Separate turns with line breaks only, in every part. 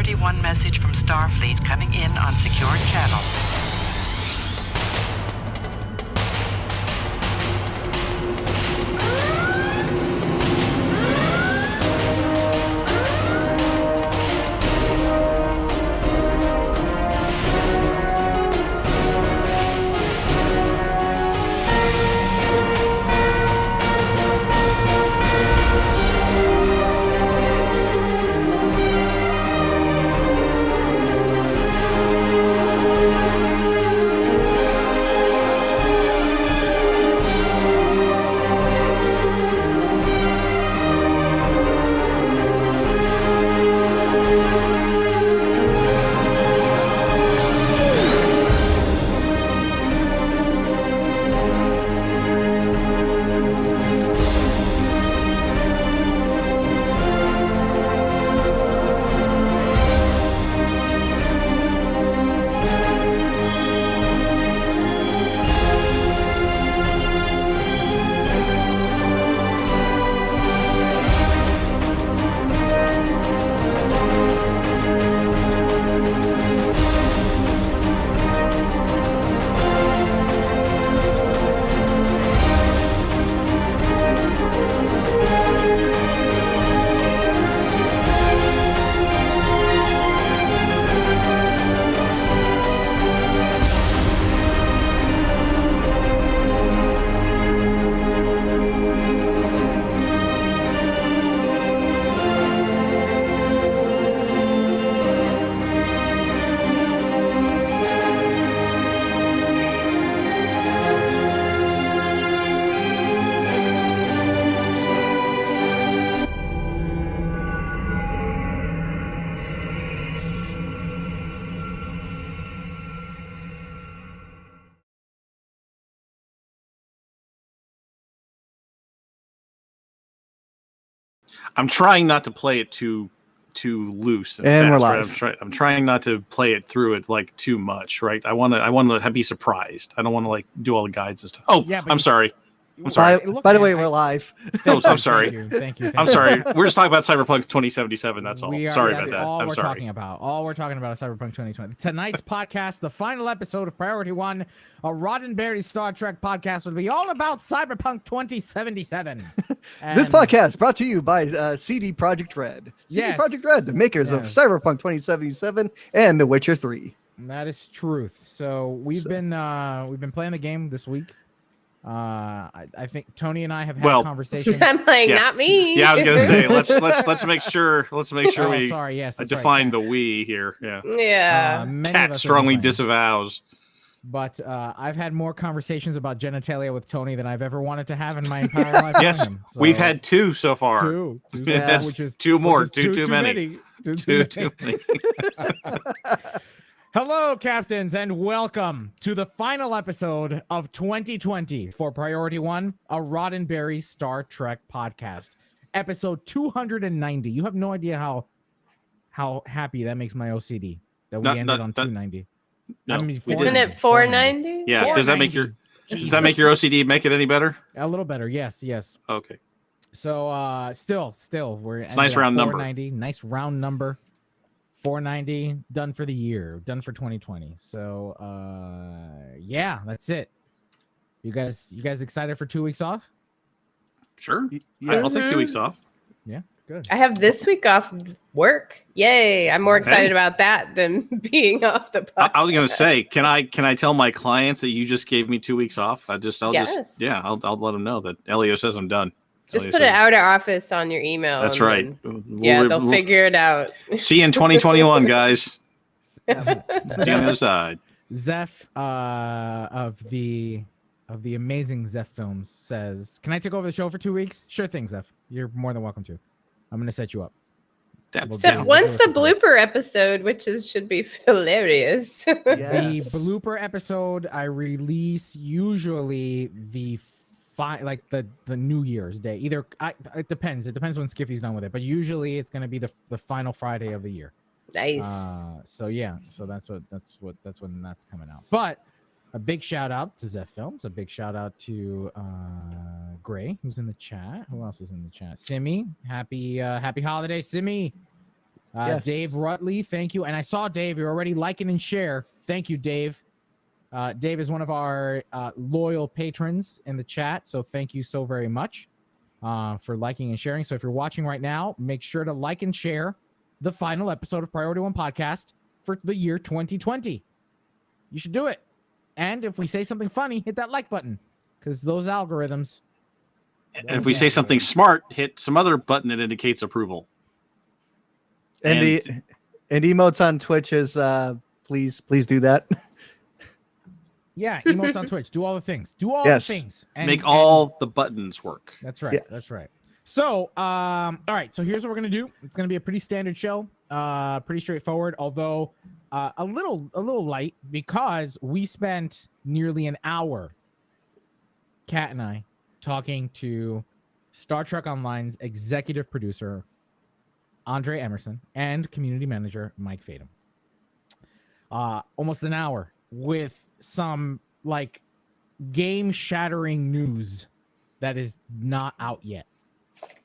Priority 1 message from Starfleet coming in on secured channel.
I'm trying not to play it too loose and
we're
fast,
live.
right? I'm trying not to play it through it like too much, right? I want to be surprised. I don't want to like do all the guides and stuff. Oh, yeah, I'm sorry. I'm sorry.
By the way, we're live.
Oh, I'm sorry.
Thank you.
I'm sorry. We're just talking about Cyberpunk 2077. That's all. Sorry about that.
All
I'm
we're
sorry.
talking about. All we're talking about is Cyberpunk 2020. Tonight's podcast, the final episode of Priority 1, a Roddenberry Star Trek podcast, will be all about Cyberpunk 2077.
This podcast brought to you by CD Projekt Red. CD Projekt Red, the makers of Cyberpunk 2077 and The Witcher 3.
That is truth. So we've been playing the game this week. I think Tony and I have had conversations.
I'm like, not me.
Yeah, I was gonna say let's make sure we
sorry, yes,
define the we here. Yeah.
Yeah.
Cat strongly disavows.
But I've had more conversations about genitalia with Tony than I've ever wanted to have in my entire life.
Yes,
so.
we've had two so far.
Two
That's
which is
two more.
Which is
too many. Too many.
Hello, captains, and welcome to the final episode of 2020 for Priority 1, a Roddenberry Star Trek podcast. Episode 290. You have no idea how happy that makes my OCD that we ended on 290.
No,
I mean,
isn't it 490?
Yeah. Does that make your OCD make it any better?
A little better. Yes.
Okay.
So still we're
it's a nice round number.
490. Nice round number. 490 done for the year, done for 2020. So yeah, that's it. You guys excited for 2 weeks off?
Sure. I'll take 2 weeks off.
Yeah, good.
I have this week off work. Yay. I'm more excited about that than being off the podcast.
I was gonna say, can I tell my clients that you just gave me 2 weeks off? I'll let them know that Elio says I'm done.
Just put it out of office on your email.
That's right.
They'll figure it out.
See you in 2021, guys. See you on the other side.
Zeph of the amazing Zeph Films says, "Can I take over the show for 2 weeks?" Sure thing, Zeph. You're more than welcome to. I'm gonna set you up.
Except once the blooper episode, which should be hilarious.
The blooper episode I release usually the New Year's Day. It depends. It depends when Skiffy's done with it, but usually it's gonna be the final Friday of the year.
Nice.
So that's when that's coming out. But a big shout out to Zeph Films. A big shout out to Gray, who's in the chat. Who else is in the chat? Simi. Happy holiday, Simi.
Yes.
Dave Rutley, thank you. And I saw Dave, you're already liking and share. Thank you, Dave. Dave is one of our loyal patrons in the chat, so thank you so very much for liking and sharing. So if you're watching right now, make sure to like and share the final episode of Priority One Podcast for the year 2020. You should do it. And if we say something funny, hit that like button, because those algorithms.
And if we say something smart, hit some other button that indicates approval.
And emotes on Twitch is please do that.
Yeah, emotes on Twitch. Do all the things. Do all the things. And
make all the buttons work.
That's right.
Yeah.
That's right. So, all right. So here's what we're gonna do. It's gonna be a pretty standard show. Pretty straightforward, although a little light, because we spent nearly an hour, Kat and I, talking to Star Trek Online's executive producer Andre Emerson and community manager Mike Fadum. Almost an hour with some like game-shattering news that is not out yet.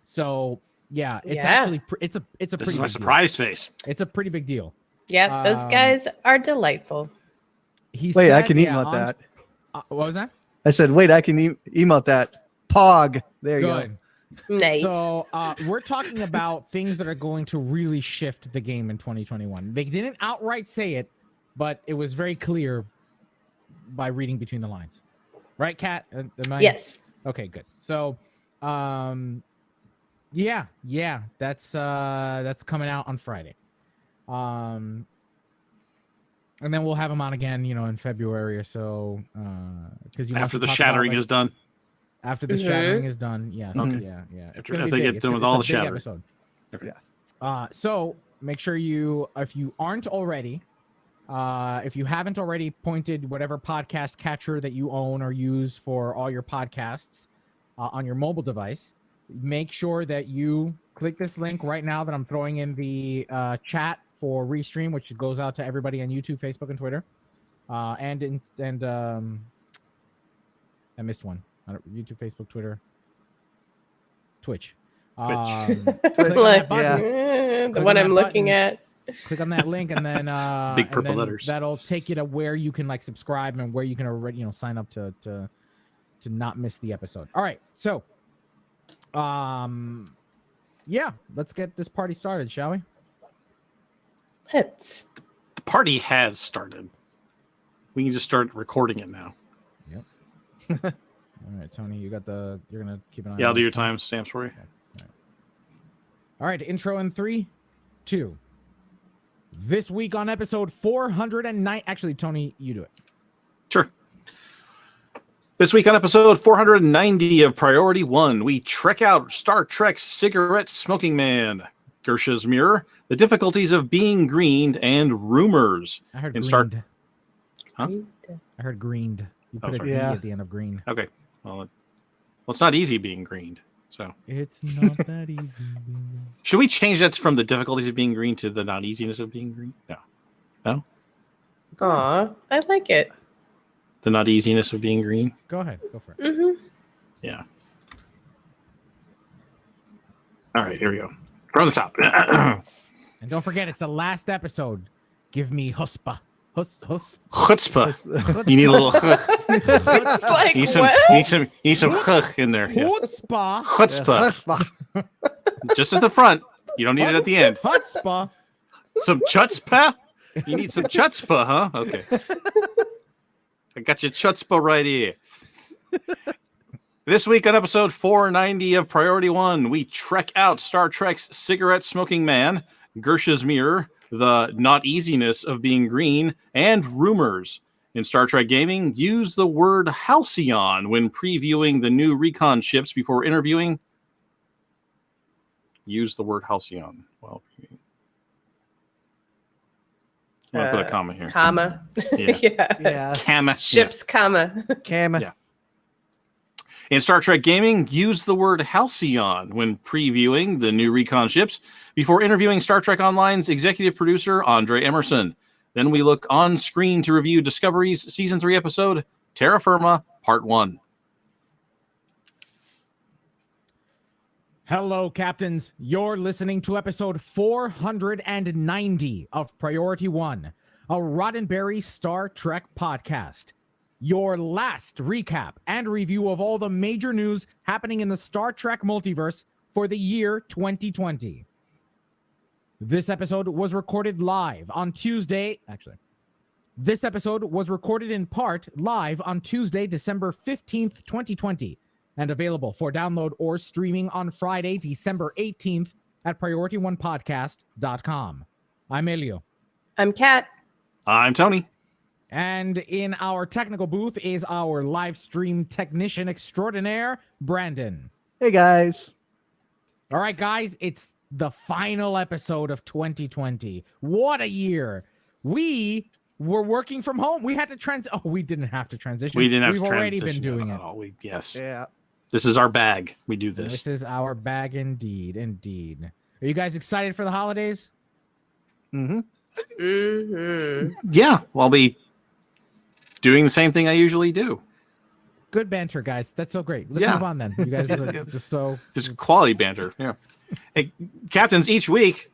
So yeah, it's actually it's a
This
pretty
is my
big
surprise
deal.
face.
It's a pretty big deal.
Yeah, those guys are delightful.
Wait, I can emote that.
What was that?
I said, wait, I can emote that. Pog. There you
Good.
go.
Nice.
So we're talking about things that are going to really shift the game in 2021. They didn't outright say it, but it was very clear by reading between the lines. Right, Kat?
Yes.
Okay, good. So, yeah, that's coming out on Friday. And then we'll have him on again, in February or so. Because
after the shattering is done.
After the shattering is done, yes.
Okay.
Yeah.
After they get done with all the shattering.
Episode.
Okay.
So make sure if you aren't already, if you haven't already pointed whatever podcast catcher that you own or use for all your podcasts on your mobile device, make sure that you click this link right now that I'm throwing in the chat for Restream, which goes out to everybody on YouTube, Facebook, and Twitter. I missed one. YouTube, Facebook, Twitter, Twitch. Click on that button.
The one I'm looking at.
Click on that link, and then
big purple letters.
That'll take you to where you can subscribe and where you can already sign up to not miss the episode. All right, so yeah, let's get this party started, shall we?
Let's.
The party has started. We can just start recording it now.
Yep. All right, Tony, you're gonna keep an eye on.
Yeah, I'll do your time stamps for you.
Okay. All right, intro in 3, 2. This week on episode 409. Actually, Tony, you do it.
Sure. This week on episode 490 of Priority One, we trek out Star Trek's cigarette smoking man, Gersha's mirror, the difficulties of being greened, and rumors.
I heard
in
greened.
Huh?
I heard greened. You put a
sorry.
D at the end of green.
Okay. Well, it's not easy being greened. So
it's not that easy.
Should we change that from the difficulties of being green to the not easiness of being green? No.
Aw, I like it.
The not easiness of being green.
Go ahead. Go for it.
Mm-hmm.
Yeah. All right, here we go. From the top.
And don't forget, it's the last episode. Give me huspa.
Chutzpah. You need a little
It's like,
you need some chuch in there. Yeah.
Chutzpah.
Chutzpah. Just at the front. You don't need it at the end.
Chutzpah.
Some chutzpah? You need some chutzpah, huh? Okay. I got your chutzpah right here. This week on episode 490 of Priority One, we trek out Star Trek's cigarette smoking man, Gersha's mirror, the not easiness of being green, and rumors. In Star Trek Gaming, use the word halcyon when previewing the new recon ships before interviewing. Use the word halcyon. Well, I'm going to put a comma here.
Comma.
Yeah.
Yeah.
Comma.
Ships, comma.
Cam.
Yeah. In Star Trek Gaming, use the word halcyon when previewing the new recon ships before interviewing Star Trek Online's executive producer, Andre Emerson. Then we look on screen to review Discovery's Season 3 episode, Terra Firma, Part 1.
Hello, Captains. You're listening to episode 490 of Priority One, a Roddenberry Star Trek podcast. Your last recap and review of all the major news happening in the Star Trek multiverse for the year 2020. This episode was recorded live on Tuesday. This episode was recorded in part live on Tuesday, December 15th, 2020, and available for download or streaming on Friday, December 18th at PriorityOnePodcast.com. I'm Elio.
I'm Kat.
I'm Tony.
And in our technical booth is our live stream technician extraordinaire, Brandon.
Hey, guys.
All right, guys, it's the final episode of 2020. What a year. We were working from home. We had to we didn't have to transition.
We didn't have
We've
to
already
transition
been doing
at
it.
all. Yes.
Yeah.
This is our bag. We do this.
This is our bag indeed. Indeed. Are you guys excited for the holidays?
Mm-hmm.
Mm-hmm.
Yeah. Well, I'll be doing the same thing I usually do.
Good banter, guys. That's so great. Let's
Yeah.
move on then. You guys are just so...
This is quality banter. Yeah. Hey, Captains, each week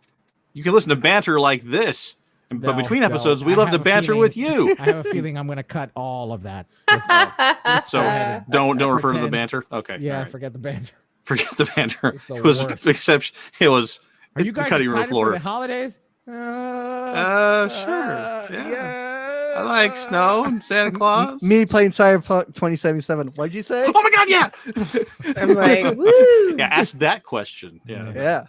you can listen to banter like this. But between episodes, we love to banter with you.
I have a feeling I'm going to cut all of that.
So don't refer to the
Pretend.
banter. Okay.
Yeah,
all right.
forget the banter.
Forget the banter.
It's the
It was
worst.
exception. It was
Are you
the
guys
cutting room
excited for
floor.
the holidays?
Sure. Yeah. I like snow and Santa Claus.
Me playing Cyberpunk 2077. What'd you say?
Oh my God! Yeah.
I'm like, woo.
Yeah. Ask that question. Yeah.
Yeah.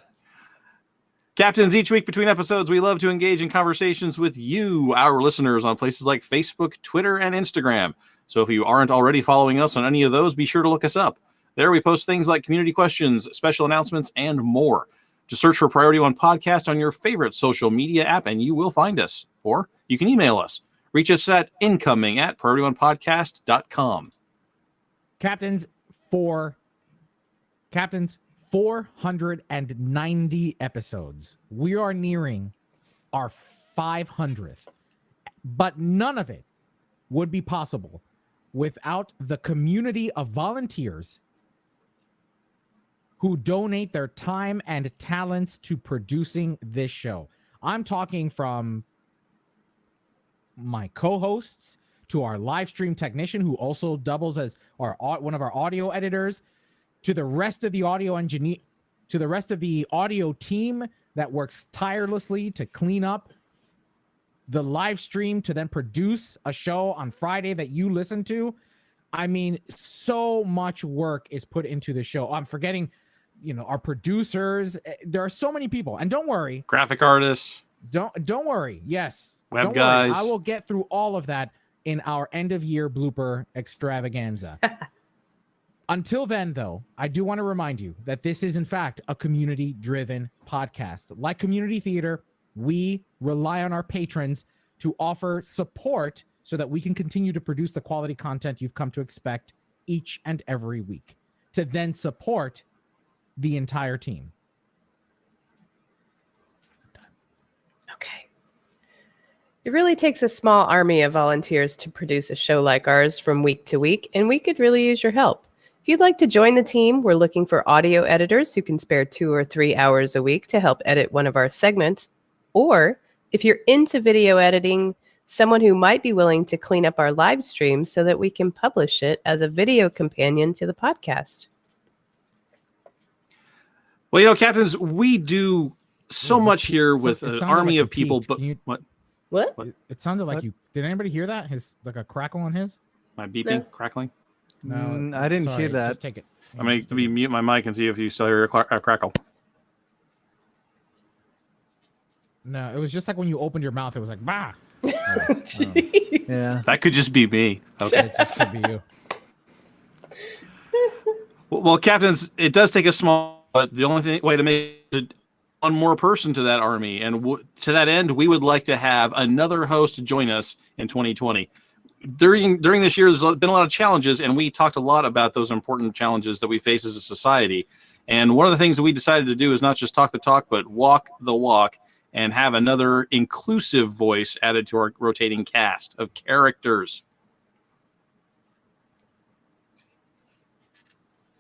Captains, each week between episodes, we love to engage in conversations with you, our listeners, on places like Facebook, Twitter, and Instagram. So if you aren't already following us on any of those, be sure to look us up. There we post things like community questions, special announcements, and more. Just search for Priority One Podcast on your favorite social media app, and you will find us. Or you can email us. Reach us at incoming@PriorityOnePodcast.com.
Captains, 490 episodes. We are nearing our 500th. But none of it would be possible without the community of volunteers who donate their time and talents to producing this show. I'm talking from my co-hosts to our live stream technician, who also doubles as one of our audio editors, to the rest of the audio team that works tirelessly to clean up the live stream to then produce a show on Friday that you listen to. I mean, so much work is put into the show. I'm forgetting, our producers. There are so many people, and don't worry,
Graphic artists.
don't worry. Yes,
Web
don't
guys.
worry. I will get through all of that in our end of year blooper extravaganza. Until then, though, I do want to remind you that this is, in fact, a community-driven podcast. Like community theater, we rely on our patrons to offer support so that we can continue to produce the quality content you've come to expect each and every week, to then support the entire team.
Okay. It really takes a small army of volunteers to produce a show like ours from week to week, and we could really use your help. If you'd like to join the team, we're looking for audio editors who can spare 2 or 3 hours a week to help edit one of our segments. Or if you're into video editing, someone who might be willing to clean up our live stream so that we can publish it as a video companion to the podcast.
Well, Captains, we do so much here with
It
an
sounded
army
like
of
you
people.
peaked.
But
Can you-
What?
It sounded like
What?
you. Did anybody hear that? Like a crackle on his?
My beeping,
No.
crackling.
No,
I didn't
sorry,
hear that.
Just take it.
I'm going to mute my mic and see if you still hear a crackle.
No, it was just like when you opened your mouth, it was like, bah.
Jeez.
Yeah.
That could just be me. Okay.
It just could be you.
Well, Captains, it does take a small, but the only way to make it one more person to that army. And to that end, we would like to have another host join us in 2020. During this year, there's been a lot of challenges, and we talked a lot about those important challenges that we face as a society. And one of the things that we decided to do is not just talk the talk, but walk the walk and have another inclusive voice added to our rotating cast of characters.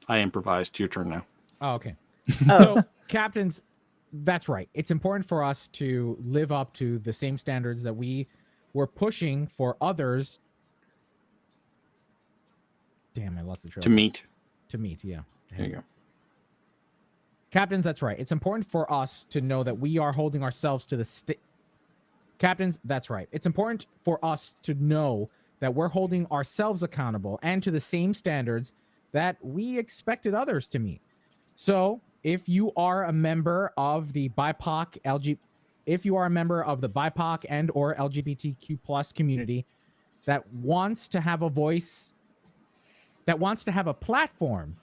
I improvised. Your turn now.
Oh, okay. So, captains, that's right. It's important for us to live up to the same standards that we were pushing for others. Damn, I lost the trail.
To meet.
To meet, yeah.
There you go.
Captains, that's right. It's important for us to know that we are holding ourselves to the Captains, that's right. It's important for us to know that we're holding ourselves accountable and to the same standards that we expected others to meet. So, if you are a member of the BIPOC and or LGBTQ plus community that wants to have a voice, that wants to have a platform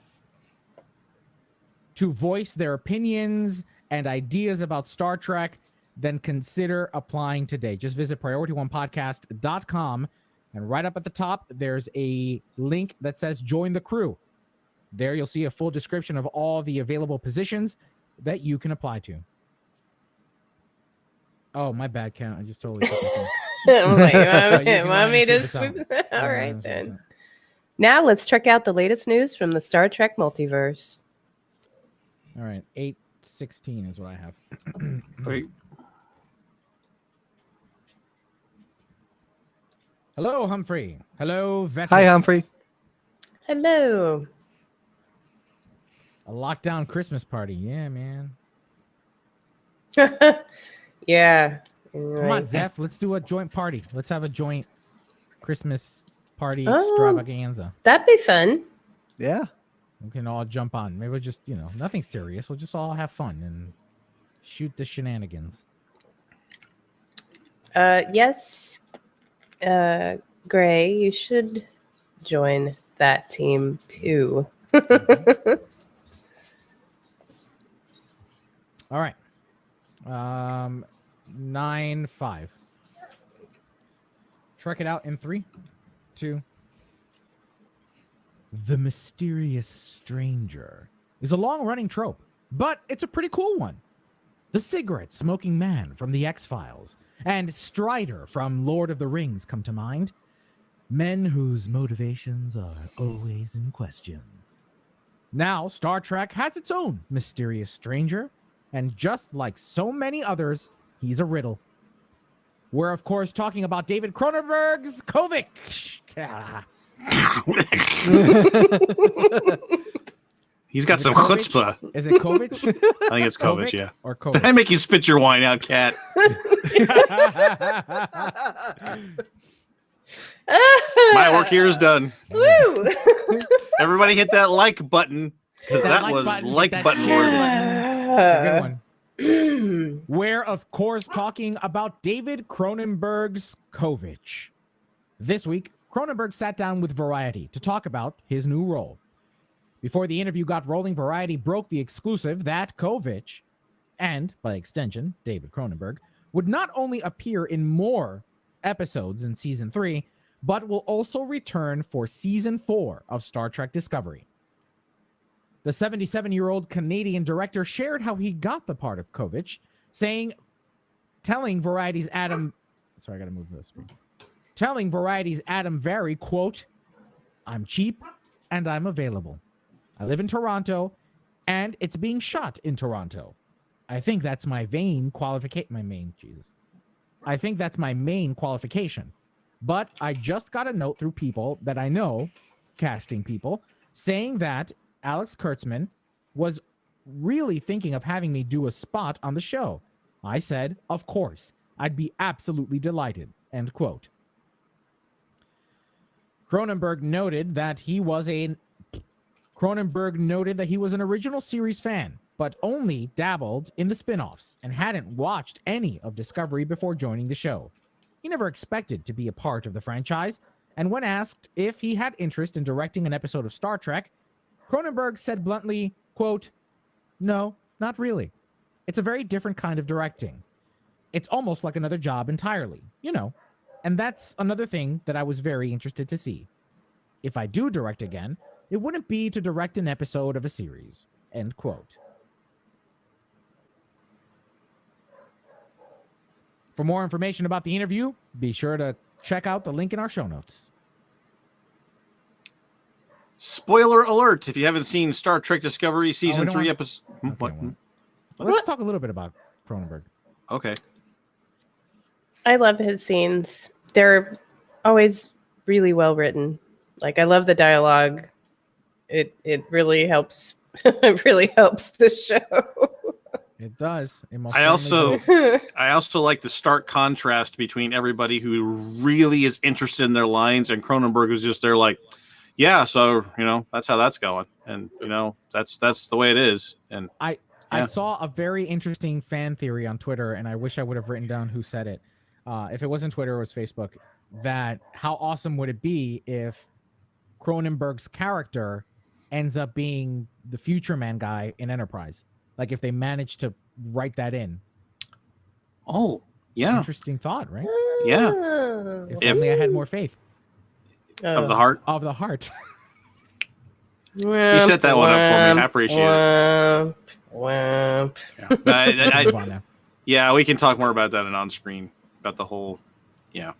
to voice their opinions and ideas about Star Trek, then consider applying today. Just visit PriorityOnePodcast.com, and right up at the top, there's a link that says Join the Crew. There you'll see a full description of all the available positions that you can apply to. Oh, my bad, Count. I just totally took it.
Want me to sweep? All right, then. Now let's check out the latest news from the Star Trek multiverse.
All right, 8:16 is what I have.
Wait.
Hello, Humphrey. Hello, veterans.
Hi, Humphrey.
Hello.
A lockdown Christmas party. Yeah, man.
Yeah.
Come on, Zeph. Let's do a joint party. Let's have a joint Christmas party extravaganza.
That'd be fun.
Yeah.
We can all jump on. Maybe we'll just, nothing serious. We'll just all have fun and shoot the shenanigans.
Yes. Gray, you should join that team too.
All right. 9-5. Trek it out in 3, 2. The mysterious stranger is a long-running trope, but it's a pretty cool one. The cigarette-smoking man from The X-Files and Strider from Lord of the Rings come to mind. Men whose motivations are always in question. Now, Star Trek has its own mysterious stranger, and just like so many others, he's a riddle. We're, of course, talking about David Cronenberg's Kovic.
He's got some chutzpah.
Is it Kovic?
I think it's Kovic, yeah.
Or
Did
Kovic?
I make you spit your wine out, Cat? My work here is done.
Woo!
Everybody hit that like button, because
That
that was
button,
like
that
button
share
worthy.
It's a good one. We're, of course, talking about David Cronenberg's Kovic. This week, Cronenberg sat down with Variety to talk about his new role. Before the interview got rolling, Variety broke the exclusive that Kovic, and by extension, David Cronenberg, would not only appear in more episodes in Season 3, but will also return for Season 4 of Star Trek Discovery. The 77-year-old Canadian director shared how he got the part of Kovic, telling Variety's Adam Vary, quote, "I'm cheap and I'm available. I live in Toronto and it's being shot in Toronto. I think that's my main qualification. I think that's my main qualification. But I just got a note through people that I know, casting people, saying that Alex Kurtzman was really thinking of having me do a spot on the show. I said, of course, I'd be absolutely delighted," end quote. Cronenberg noted that he was an original series fan, but only dabbled in the spin-offs and hadn't watched any of Discovery before joining the show. He never expected to be a part of the franchise, and when asked if he had interest in directing an episode of Star Trek, Cronenberg said bluntly, quote, "No, not really. It's a very different kind of directing. It's almost like another job entirely, and that's another thing that I was very interested to see. If I do direct again, it wouldn't be to direct an episode of a series," end quote. For more information about the interview, be sure to check out the link in our show notes.
Spoiler alert! If you haven't seen Star Trek Discovery season 3 episode,
Let's talk a little bit about Cronenberg.
Okay.
I love his scenes. They're always really well written. Like I love the dialogue. It really helps. It really helps the show.
It does.
I also like the stark contrast between everybody who really is interested in their lines and Cronenberg who's just there like, yeah, so that's how that's going, and that's the way it is. And
I saw a very interesting fan theory on Twitter, and I wish I would have written down who said it. If it wasn't Twitter, it was Facebook. That how awesome would it be if Cronenberg's character ends up being the Future Man guy in Enterprise? Like if they managed to write that in.
Oh, yeah.
Interesting thought, right?
Yeah.
If only I had more faith.
Of the heart?
Of the heart.
You set that one up for me. I appreciate it. Yeah, we can talk more about that on screen. About the whole, yeah,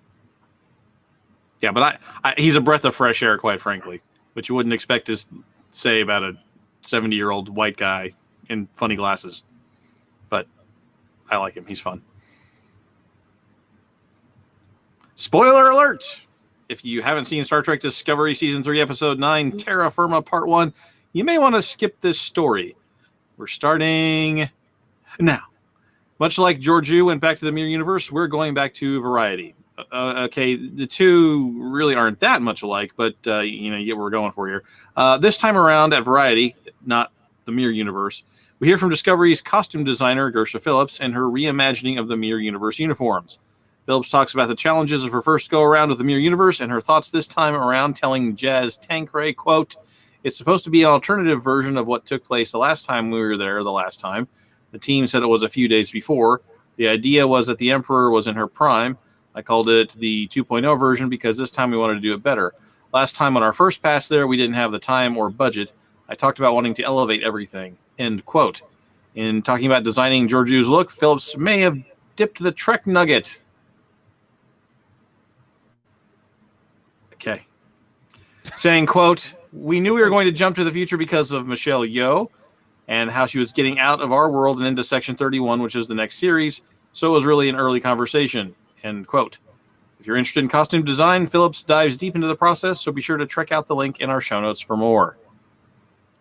but he's a breath of fresh air, quite frankly, which you wouldn't expect to say about a 70-year-old white guy in funny glasses. But I like him. He's fun. Spoiler alert! If you haven't seen Star Trek Discovery Season 3, Episode 9, Terra Firma Part 1, you may want to skip this story. We're starting now. Much like Georgiou went back to the Mirror Universe, we're going back to Variety. Okay, the two really aren't that much alike, but you get what we're going for here. This time around at Variety, not the Mirror Universe, we hear from Discovery's costume designer, Gersha Phillips, and her reimagining of the Mirror Universe uniforms. Phillips talks about the challenges of her first go-around with the Mirror Universe and her thoughts this time around, telling Jazz Tancray, quote, "It's supposed to be an alternative version of what took place the last time we were there the last time. The team said it was a few days before. The idea was that the Emperor was in her prime. I called it the 2.0 version because this time we wanted to do it better. Last time on our first pass there, we didn't have the time or budget. I talked about wanting to elevate everything." End quote. In talking about designing Georgiou's look, Phillips may have dipped the Trek nugget. Okay. Saying, quote, "We knew we were going to jump to the future because of Michelle Yeoh and how she was getting out of our world and into Section 31, which is the next series. So it was really an early conversation." End quote. If you're interested in costume design, Phillips dives deep into the process, so be sure to check out the link in our show notes for more.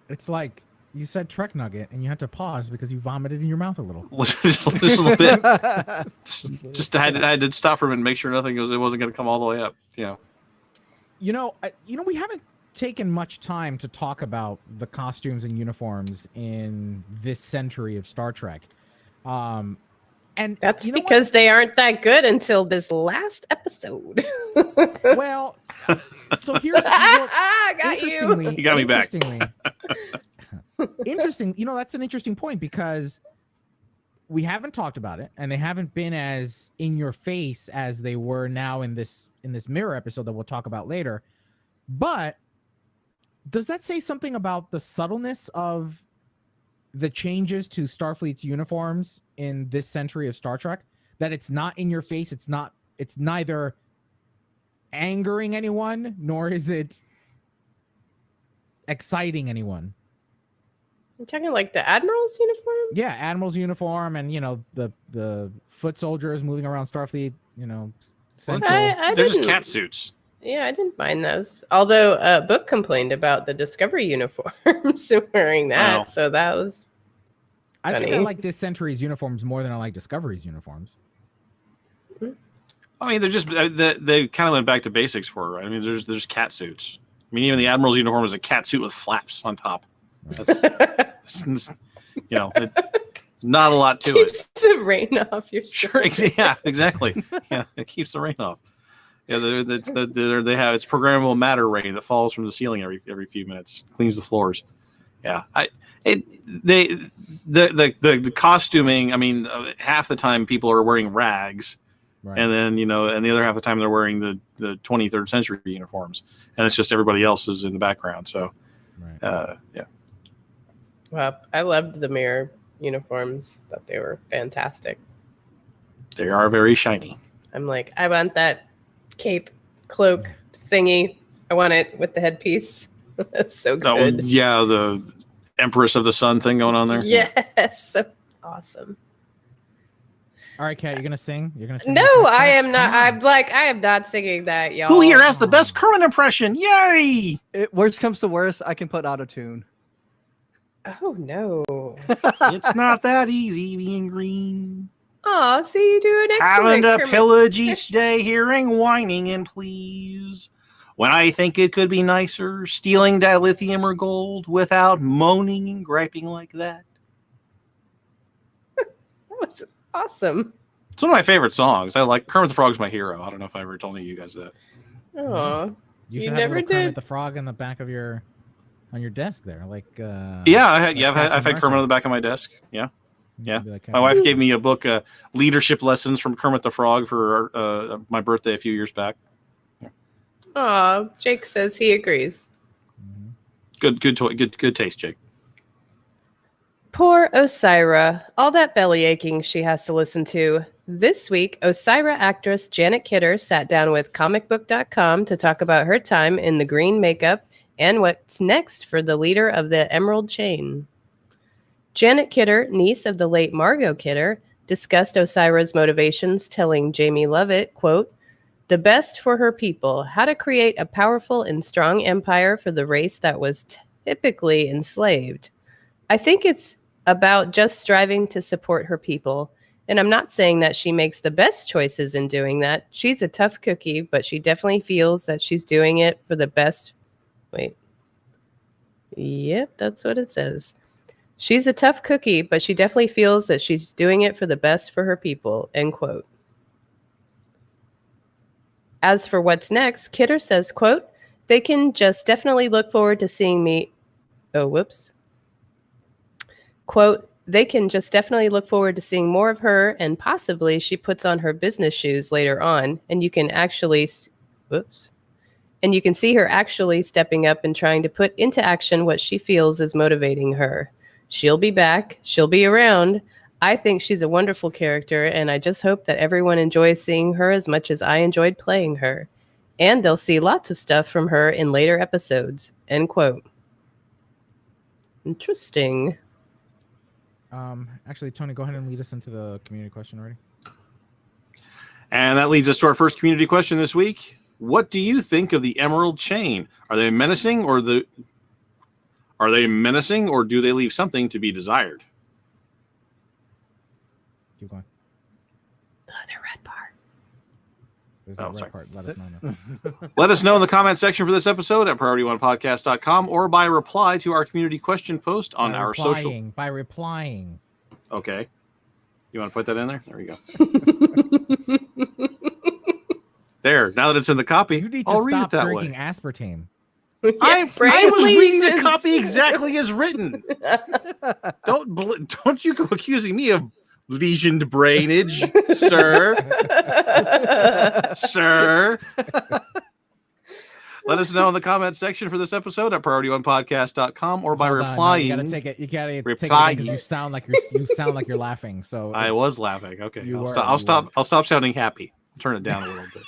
It's like you said Trek nugget, and you had to pause because you vomited in your mouth a little.
Just a little bit. I had to stop for a minute and make sure it wasn't going to come all the way up. Yeah.
We haven't taken much time to talk about the costumes and uniforms in this century of Star Trek. And
that's because they aren't that good until this last episode.
Well, so here's
got you.
You got me back.
Interesting. That's an interesting point because we haven't talked about it, and they haven't been as in your face as they were now in this Mirror episode that we'll talk about later. But does that say something about the subtleness of the changes to Starfleet's uniforms in this century of Star Trek? That it's not in your face, it's neither angering anyone, nor is it exciting anyone.
You're talking like the Admiral's uniform?
Yeah, Admiral's uniform, and the foot soldiers moving around Starfleet,
they're just cat suits.
Yeah, I didn't mind those. Although Book complained about the Discovery uniforms wearing that, so that was funny.
I think I like this century's uniforms more than I like Discovery's uniforms.
I mean, they're just they kind of went back to basics for her. Right? I mean, there's cat suits. I mean, even the Admiral's uniform is a cat suit with flaps on top. That's not a lot to it.
Keeps the rain off your shirt.
Sure, yeah, exactly. Yeah, it keeps the rain off. Yeah, they have it's programmable matter rain that falls from the ceiling every few minutes, cleans the floors. Yeah, the costuming. I mean, half the time people are wearing rags, right. And then and the other half the time they're wearing the 23rd century uniforms, and it's just everybody else is in the background. So, right. Yeah.
Well, I loved the Mirror uniforms. Thought they were fantastic.
They are very shiny.
I'm like, I want that cape, cloak thingy. I want it with the headpiece. That's so
Oh,
good.
yeah, the Empress of the Sun thing going on there.
Yes, so awesome.
All right, Kat, you're gonna sing. You're gonna sing.
No,
this next
I
part?
am not.
Come on.
I am not singing that, y'all.
Who here has the best Kermit impression? Yay!
Worst comes to worst, I can put auto-tune.
Oh no.
It's not that easy being green.
Oh, see you do an
Having
excellent
to
Kermit.
pillage each day, hearing whining and pleas. When I think it could be nicer, stealing dilithium or gold without moaning and griping like that.
That was awesome.
It's one of my favorite songs. I like Kermit the Frog's my hero. I don't know if I ever told you guys that.
Oh,
You
You
should have
never
a little Kermit
did.
the Frog in the back of your on your desk there, like.
Yeah,
like
I've had
Captain
Kermit on the
Marcy.
back of my desk. Yeah. Yeah.
Be like
My wife gave me a book, Leadership Lessons from Kermit the Frog, for my birthday a few years back.
Oh, Jake says he agrees.
Good taste, Jake.
Poor Osira. All that belly aching she has to listen to. This week, Osira actress Janet Kidder sat down with comicbook.com to talk about her time in the green makeup and what's next for the leader of the Emerald Chain. Janet Kidder, niece of the late Margot Kidder, discussed Osira's motivations, telling Jamie Lovett, quote, "The best for her people, how to create a powerful and strong empire for the race that was typically enslaved. I think it's about just striving to support her people. And I'm not saying that she makes the best choices in doing that. She's a tough cookie, but she definitely feels that she's doing it for the best." Wait. Yep, that's what it says. "She's a tough cookie, but she definitely feels that she's doing it for the best for her people," end quote. As for what's next, Kidder says, quote, "They can just definitely look forward to seeing me." Oh, whoops. Quote, "They can just definitely look forward to seeing more of her, and possibly she puts on her business shoes later on, and you can actually, whoops. And you can see her actually stepping up and trying to put into action what she feels is motivating her. She'll be back. She'll be around. I think she's a wonderful character, and I just hope that everyone enjoys seeing her as much as I enjoyed playing her. And they'll see lots of stuff from her in later episodes," end quote. Interesting.
Actually, Tony, go ahead and lead us into the community question already.
And that leads us to our first community question this week. What do you think of the Emerald Chain? Are they menacing, or do they leave something to be desired?
Keep going.
The other red part.
There's
Oh,
that red
sorry.
part. Let us know. Now.
Let us know in the comment section for this episode at PriorityOnePodcast.com or by reply to our community question post on our social.
By replying.
Okay. You want to put that in there? There we go. There. Now that it's in the copy,
You need to
I'll read
stop
it that
drinking
way.
aspartame.
I was
brain
reading the
lesions.
copy exactly as written. Don't you go accusing me of lesioned brainage, sir. Sir. Let us know in the comment section for this episode at PriorityOnePodcast.com or by
Hold on, no,
replying.
you gotta take it. You gotta take it
Reply.
because you sound like you're laughing. So
I was laughing. Okay,
You were,
I'll
you
stop. I'll stop sounding happy. Turn it down a little bit.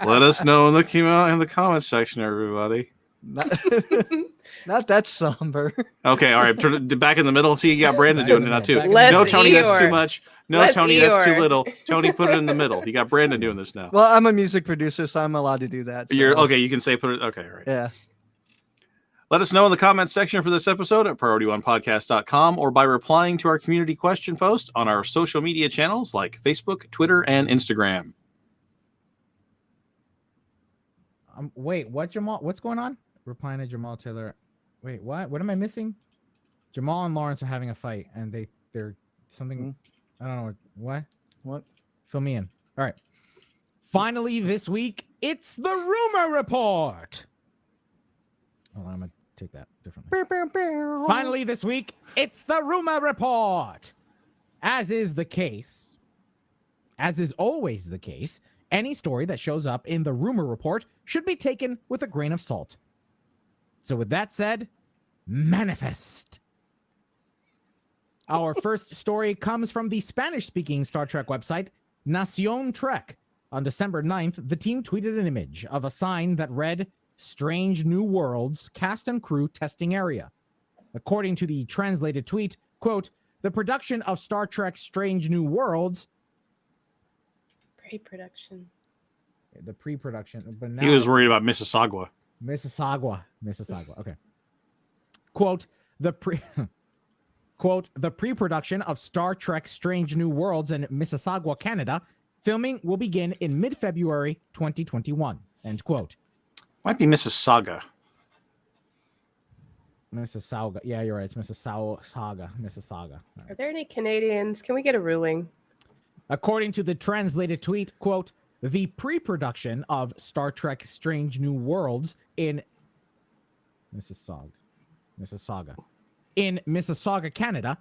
Let us know in the comment section, everybody.
Not that somber.
Okay, all right. Turn it back in the middle. See, you got Brandon doing it now too.
Less
No, Tony, that's too
Eeyore.
much. No,
Less
Tony, that's too
Eeyore.
little. Tony, put it in the middle. You got Brandon doing this now.
Well, I'm a music producer, so I'm allowed to do that. So.
You're okay. You can say put it. Okay, all right.
Yeah.
Let us know in the comment section for this episode at PriorityOnePodcast.com or by replying to our community question post on our social media channels like Facebook, Twitter, and Instagram.
Wait, what, Jamal? What's going on? Replying to Jamal Taylor. Wait, what? What am I missing? Jamal and Lawrence are having a fight, and they're something. I don't know what. Fill me in. All right. Finally, this week, it's the rumor report. Hold on, I'm gonna take that differently. Finally, this week, it's the rumor report. As is always the case, any story that shows up in the rumor report should be taken with a grain of salt. So with that said, manifest. Our first story comes from the Spanish-speaking Star Trek website, Nacion Trek. On December 9th, the team tweeted an image of a sign that read, Strange New Worlds cast and crew testing area. According to the translated tweet, quote, the production of Star Trek Strange New Worlds.
Pre-production.
The pre-production. But now,
He was worried about Mississauga.
Mississauga. Okay. Quote, quote, the pre-production of Star Trek Strange New Worlds in Mississauga, Canada. Filming will begin in mid-February 2021. End quote.
Might be Mississauga.
Mississauga. Yeah, you're right. It's Mississauga. Right.
Are there any Canadians? Can we get a ruling?
According to the translated tweet, quote, the pre-production of Star Trek Strange New Worlds in Mississauga, Canada.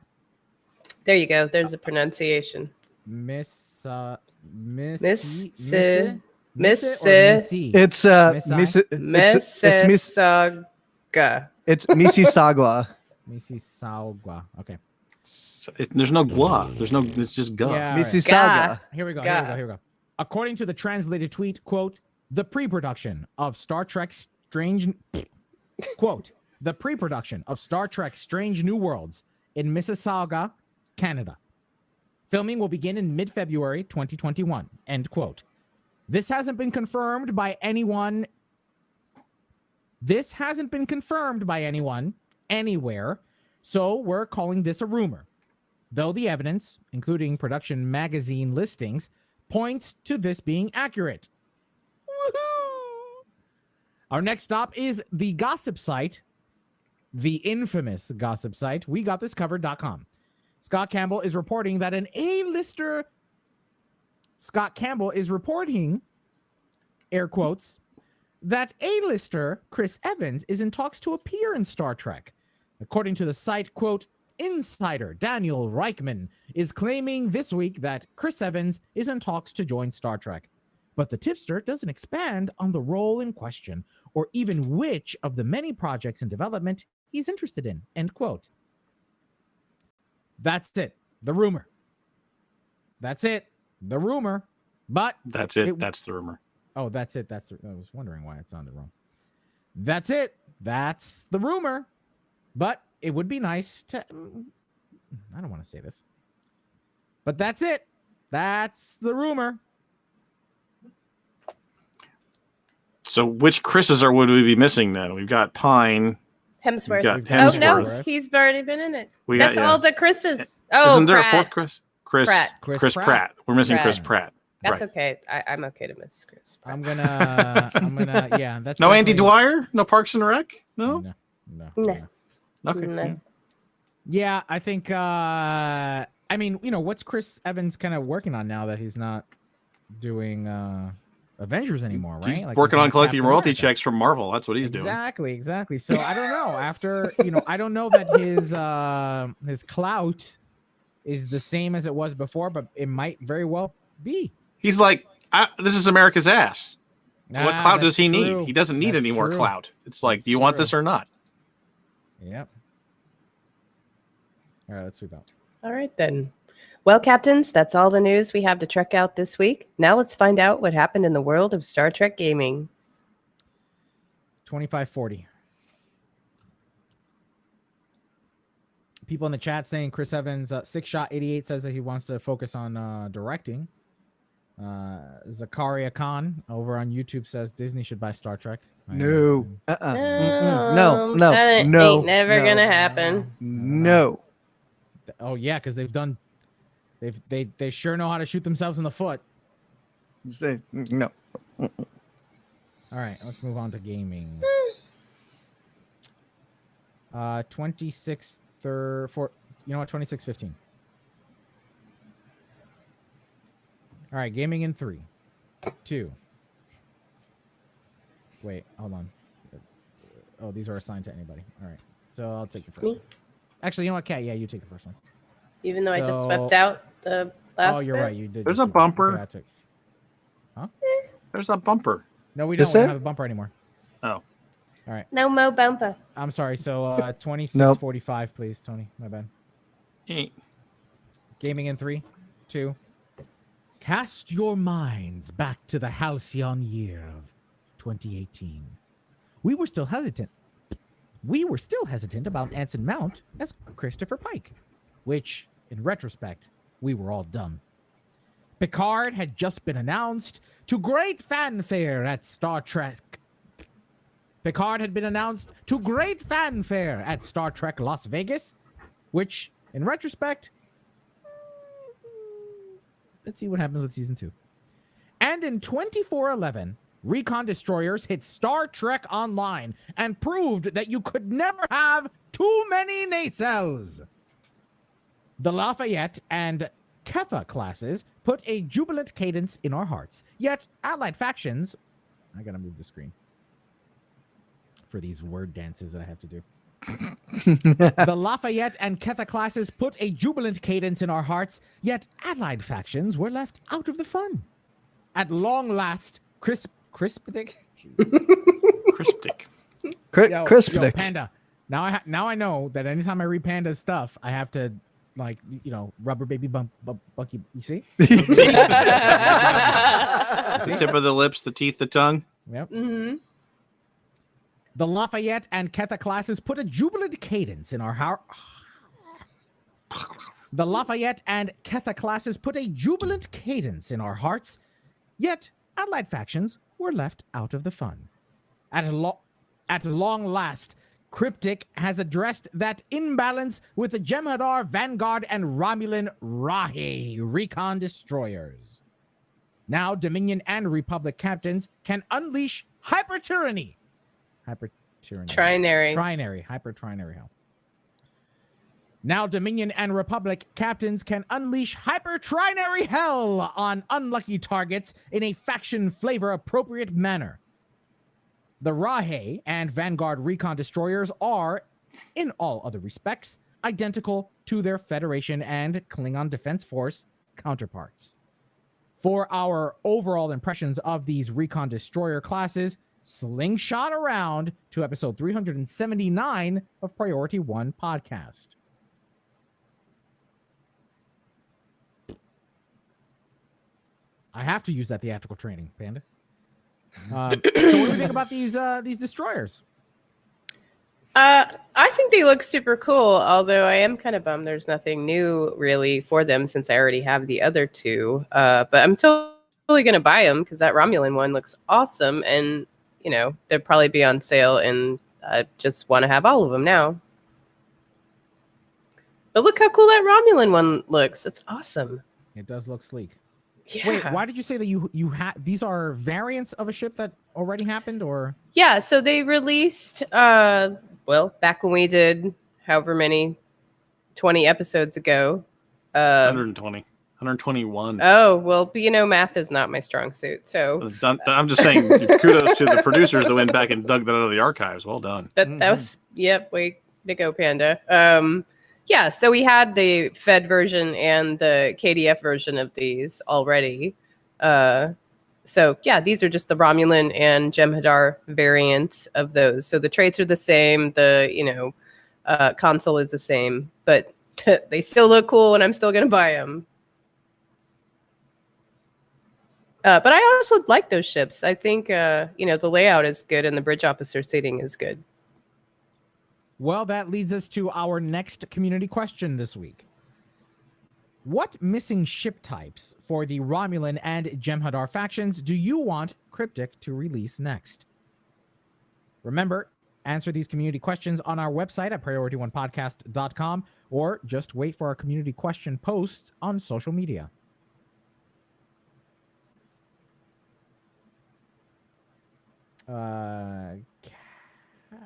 There you go. There's a pronunciation.
Mississauga.
It's Mississauga.
Mississauga. Okay.
There's no gua. It's just ga.
Yeah,
Mississauga.
Right. Here we go. According to the translated tweet, quote, the pre-production of Star Trek Strange quote, the pre-production of Star Trek Strange New Worlds in Mississauga, Canada. Filming will begin in mid-February 2021. End quote. This hasn't been confirmed by anyone anywhere, so we're calling this a rumor. Though the evidence, including production magazine listings, points to this being accurate. Woohoo! Our next stop is the gossip site, the infamous gossip site, WeGotThisCovered.com. Scott Campbell is reporting, air quotes, that A-lister Chris Evans is in talks to appear in Star Trek. According to the site, quote, insider Daniel Reichman is claiming this week that Chris Evans is in talks to join Star Trek. But the tipster doesn't expand on the role in question or even which of the many projects in development he's interested in, end quote. That's it. The rumor. That's it. The rumor. But
that's it. That's the rumor.
Oh, that's it. I was wondering why it sounded wrong. That's it. That's the rumor. But it would be nice to... I don't want to say this. But that's it. That's the rumor.
So which Chris's would we be missing then? We've got Pine.
Hemsworth.
Oh,
no. He's already been in it. That's all the Chris's. Oh,
isn't there
Pratt.
a fourth Chris? Chris Pratt. We're missing Chris Pratt.
That's
right.
Okay. I'm okay to miss Chris Pratt.
I'm gonna, yeah. That's
no Andy Dwyer? No Parks and Rec? No.
Okay.
Yeah, I think. I mean, what's Chris Evans kind of working on now that he's not doing Avengers anymore, right?
He's working on collecting royalty checks from Marvel. That's what he's doing.
Exactly. So I don't know. After I don't know that his clout is the same as it was before, but it might very well be.
He's like, this is America's ass. What clout does he need? He doesn't need any more clout. It's like, do you want this or not?
Yep. All right, let's sweep out. All
right, then. Well, Captains, that's all the news we have to trek out this week. Now let's find out what happened in the world of Star Trek gaming.
2540. People in the chat saying Chris Evans, 6shot88 says that he wants to focus on directing. Zakaria Khan over on YouTube says Disney should buy Star Trek.
No. No.
Ain't never gonna happen.
No.
Oh yeah, because they sure know how to shoot themselves in the foot.
Say no.
All right, let's move on to gaming. 2615. All right, gaming in 3, 2. Wait, hold on. Oh, these are assigned to anybody. All right, so I'll take the first one. Actually, you know what, Kat? Yeah, you take the first one.
Even though I just swept out the last.
Oh, you're right. You did.
There's a bumper.
Huh?
There's a bumper.
No, we don't have a bumper anymore.
Oh.
All right.
No mo bumper.
I'm sorry. So 2645, please, Tony. My bad.
8.
Gaming in 3, 2. Cast your minds back to the halcyon year of 2018, we were still hesitant. We were still hesitant about Anson Mount as Christopher Pike, which, in retrospect, we were all dumb. Picard had just been announced to great fanfare at Star Trek. Picard had been announced to great fanfare at Star Trek Las Vegas, which, in retrospect, let's see what happens with season 2. And in 2411, Recon Destroyers hit Star Trek Online and proved that you could never have too many nacelles. The Lafayette and Ketha classes put a jubilant cadence in our hearts, yet allied factions... I gotta move the screen for these word dances that I have to do. The Lafayette and Ketha classes put a jubilant cadence in our hearts, yet allied factions were left out of the fun. At long last, Crispdick?
Cryptic.
Crispdick.
Yo, Panda. Now I know that anytime I read Panda's stuff, I have to, like, rubber baby Bucky. You see?
The tip of the lips, the teeth, the tongue.
Yep.
Mm-hmm.
The Lafayette and Ketha classes put a jubilant cadence in our heart. The Lafayette and Ketha classes put a jubilant cadence in our hearts, yet allied factions were left out of the fun. At long last, Cryptic has addressed that imbalance with the Jem'Hadar, Vanguard, and Romulan Rahe Recon Destroyers. Now, Dominion and Republic captains can unleash hyper-tyranny.
Trinary.
Hyper-trinary hell. Now, Dominion and Republic captains can unleash hyper-trinary hell on unlucky targets in a faction flavor-appropriate manner. The Rahe and Vanguard Recon Destroyers are, in all other respects, identical to their Federation and Klingon Defense Force counterparts. For our overall impressions of these Recon Destroyer classes, slingshot around to episode 379 of Priority 1 podcast. I have to use that theatrical training, Panda. So what do you think about these destroyers?
I think they look super cool, although I am kind of bummed there's nothing new really for them since I already have the other two. But I'm totally going to buy them because that Romulan one looks awesome. And, they'll probably be on sale, and I just want to have all of them now. But look how cool that Romulan one looks. It's awesome.
It does look sleek.
Yeah.
Wait, why did you say that you had these are variants of a ship that already happened, or?
Yeah, so they released back when we did however many 20 episodes ago.
120. 121.
Oh, well, but math is not my strong suit. So
I'm just saying kudos to the producers that went back and dug that out of the archives. Well done.
that was way to go, Panda. Yeah, so we had the Fed version and the KDF version of these already. So, yeah, these are just the Romulan and Jem'Hadar variants of those. So the traits are the same. The, console is the same. But they still look cool, and I'm still going to buy them. But I also like those ships. I think, the layout is good, and the bridge officer seating is good.
Well, that leads us to our next community question this week. What missing ship types for the Romulan and Jem'Hadar factions do you want Cryptic to release next? Remember, answer these community questions on our website at PriorityOnePodcast.com, or just wait for our community question posts on social media.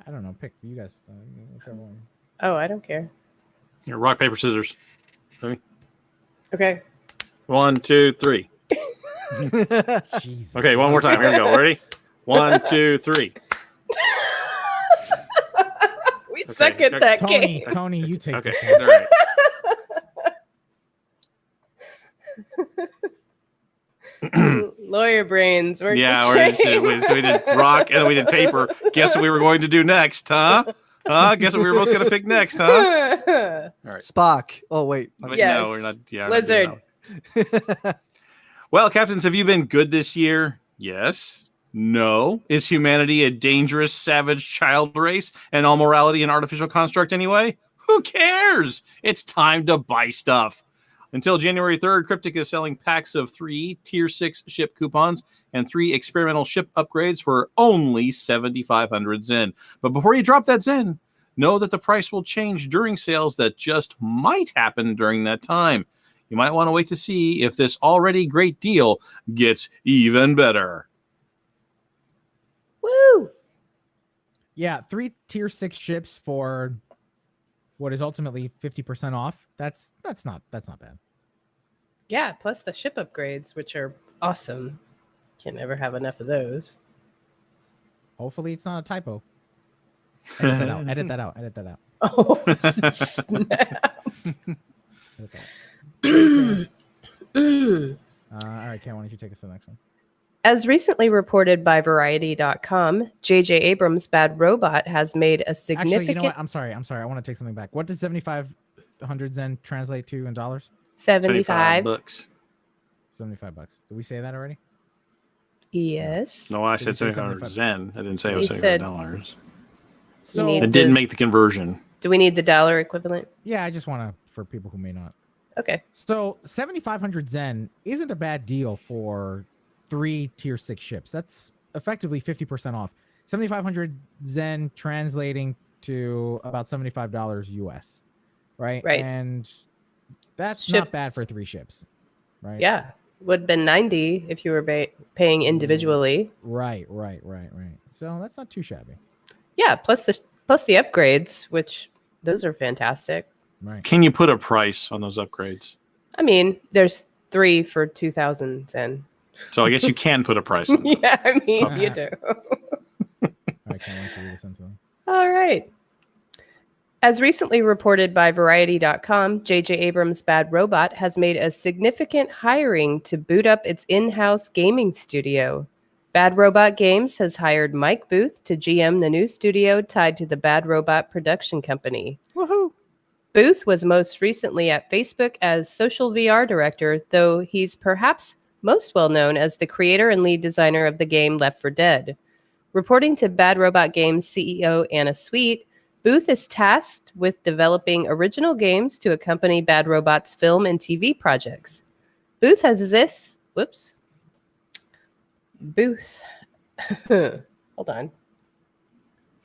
I don't know. Pick you guys. Whichever one.
Oh, I don't care.
Here, rock, paper, scissors. Ready?
Okay.
1, 2, 3.
Jeez.
Okay, one more time. Here we go. Ready? 1, 2, 3.
We suck at that game.
Tony, you take
Okay.
this one.
All right.
Lawyer brains.
Yeah, so we did rock and then we did paper. Guess what we were going to do next, huh? Guess what we were both going to pick next, huh? All right.
Spock. Oh, wait.
But
Yes.
no, we're not. Yeah,
Lizard.
Well, captains, have you been good this year? Yes. No. Is humanity a dangerous, savage child race and all morality an artificial construct anyway? Who cares? It's time to buy stuff. Until January 3rd, Cryptic is selling packs of 3 Tier 6 ship coupons and 3 experimental ship upgrades for only 7,500 Zen. But before you drop that Zen, know that the price will change during sales that just might happen during that time. You might want to wait to see if this already great deal gets even better.
Woo!
Yeah, 3 Tier 6 ships for what is ultimately 50% off. That's not bad.
Yeah, plus the ship upgrades, which are awesome. Can't never have enough of those.
Hopefully it's not a typo. Edit that out. Edit that out. Edit that out.
Oh, snap.
Edit that out. All right, Ken, why don't you take us to the next one?
As recently reported by Variety.com, J.J. Abrams' Bad Robot has made a significant...
Actually, you know what? I'm sorry. I want to take something back. What does 7,500 Zen translate to in dollars?
75.
$75.
$75. Did we say that already?
Yes.
No, I
Did we
said
say
700 Zen. I didn't say it was
You said-
$75.
So
need
It didn't make the conversion.
Do we need the dollar equivalent?
yeah, I just want to, for people who may not.
Okay.
So 7,500 Zen isn't a bad deal for 3 Tier 6 ships. That's effectively 50% off. 7,500 Zen translating to about $75 US, right?
Right.
And that's not bad for 3 ships, right?
Yeah. Would have been 90 if you were paying individually.
Right. So that's not too shabby.
Yeah, plus the upgrades, which those are fantastic.
Right.
Can you put a price on those upgrades?
I mean, there's 3 for 2,000 Zen.
So I guess you can put a price on them.
Yeah, I mean,
Okay.
you do.
All right, Ken, why don't you read this into them?
All right. As recently reported by Variety.com, J.J. Abrams' Bad Robot has made a significant hiring to boot up its in-house gaming studio. Bad Robot Games has hired Mike Booth to GM the new studio tied to the Bad Robot production company.
Woohoo!
Booth was most recently at Facebook as social VR director, though he's perhaps most well known as the creator and lead designer of the game Left 4 Dead. Reporting to Bad Robot Games CEO Anna Sweet, Booth is tasked with developing original games to accompany Bad Robot's film and TV projects. Booth has this... Whoops. Booth. Hold on.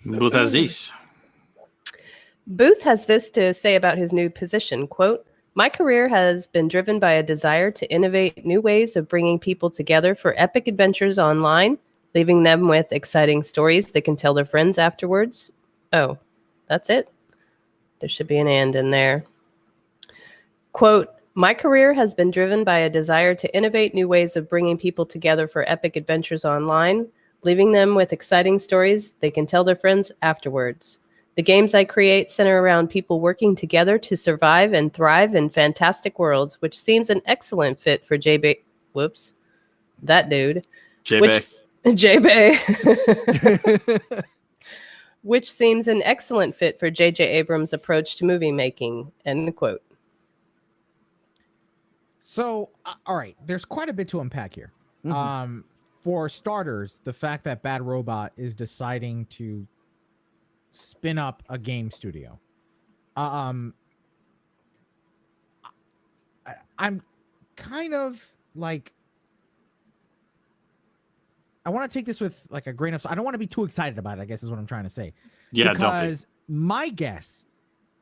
Booth has these.
Booth has this to say about his new position, quote, "My career has been driven by a desire to innovate new ways of bringing people together for epic adventures online, leaving them with exciting stories they can tell their friends afterwards." Oh, that's it? There should be an and in there. Quote, "My career has been driven by a desire to innovate new ways of bringing people together for epic adventures online, leaving them with exciting stories they can tell their friends afterwards. The games I create center around people working together to survive and thrive in fantastic worlds, which seems an excellent fit for J-Bay." Whoops. That dude.
J-Bay.
J-Bay. Which seems an excellent fit for J.J. Abrams' approach to movie making. End quote.
So, all right, there's quite a bit to unpack here.
Mm-hmm.
For starters, the fact that Bad Robot is deciding to spin up a game studio. I'm kind of like, I want to take this with like a grain of salt. I don't want to be too excited about it, I guess is what I'm trying to say.
Yeah,
because my guess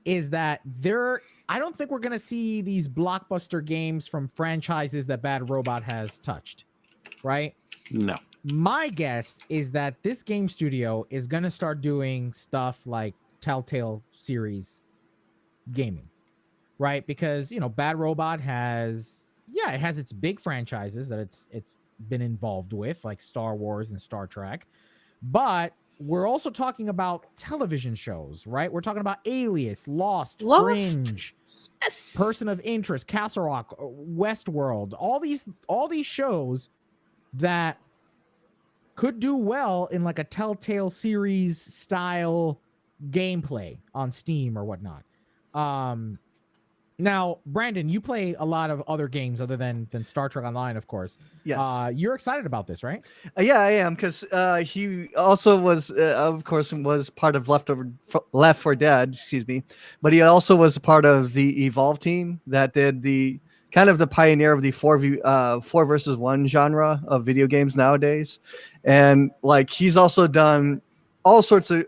is that I don't think we're going to see these blockbuster games from franchises that Bad Robot has touched, right?
No.
My guess is that this game studio is going to start doing stuff like Telltale series gaming, right? Because, Bad Robot has its big franchises that it's been involved with, like Star Wars and Star Trek. But we're also talking about television shows, right? We're talking about Alias, Lost, Fringe,
Yes.
Person of Interest, Castle Rock, Westworld, all these shows that could do well in like a Telltale series style gameplay on Steam or whatnot. Now, Brandon, you play a lot of other games other than Star Trek Online, of course.
Yes.
You're excited about this, right?
Yeah, I am, because he also was, of course, was part of Left 4 Dead, excuse me, but he also was part of the Evolve team that did the kind of the pioneer of the 4 versus 1 genre of video games nowadays, and like he's also done all sorts of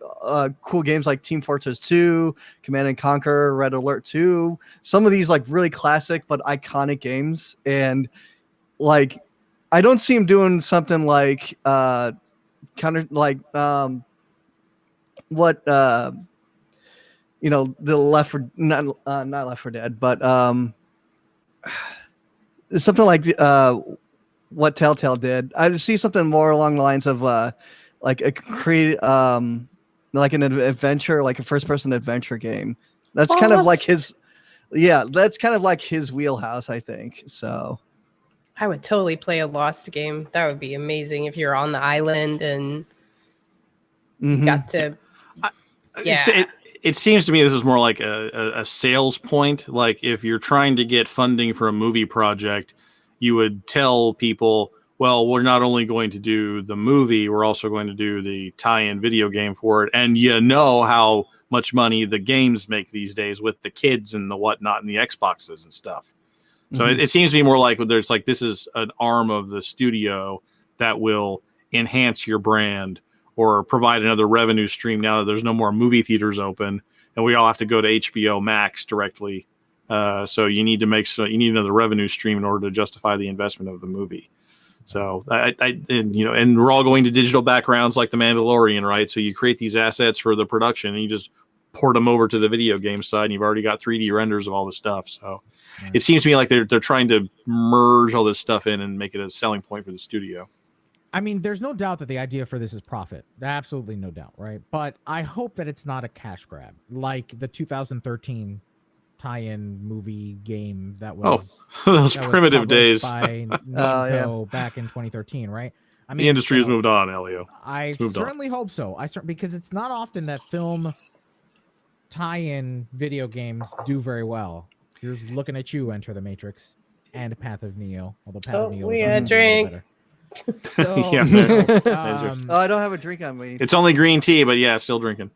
cool games like Team Fortress 2, Command and Conquer, Red Alert 2, some of these like really classic but iconic games, and like I don't see him doing something like counter like what you know, the Left for not Left 4 Dead, but something like what Telltale did. I see something more along the lines of like a like an adventure, like a first person adventure game. That's kind of like his that's kind of like his wheelhouse, I think. So
I would totally play a Lost game. That would be amazing if you're on the island and you got to.
It seems to me this is more like a sales point. Like if you're trying to get funding for a movie project, you would tell people, well, we're not only going to do the movie, we're also going to do the tie-in video game for it. And you know how much money the games make these days with the kids and the whatnot and the Xboxes and stuff. So it seems to be more like there's like this is an arm of the studio that will enhance your brand or provide another revenue stream now that there's no more movie theaters open and we all have to go to HBO Max directly. So you need another revenue stream in order to justify the investment of the movie. So and we're all going to digital backgrounds like The Mandalorian, right? So you create these assets for the production and you just port them over to the video game side and you've already got 3D renders of all this stuff. So it seems to me like they're trying to merge all this stuff in and make it a selling point for the studio.
I mean, there's no doubt that the idea for this is profit. Absolutely no doubt, right? But I hope that it's not a cash grab like the 2013 tie-in movie game that was
those primitive days
by Namco back in 2013, right? I mean,
the industry has moved on, Elio.
I certainly hope so. Because it's not often that film tie-in video games do very well. Here's looking at you, Enter the Matrix and Path of Neo. Although Path of Neo
we had a drink.
So,
I don't have a drink on me.
It's only green tea, but yeah, still drinking.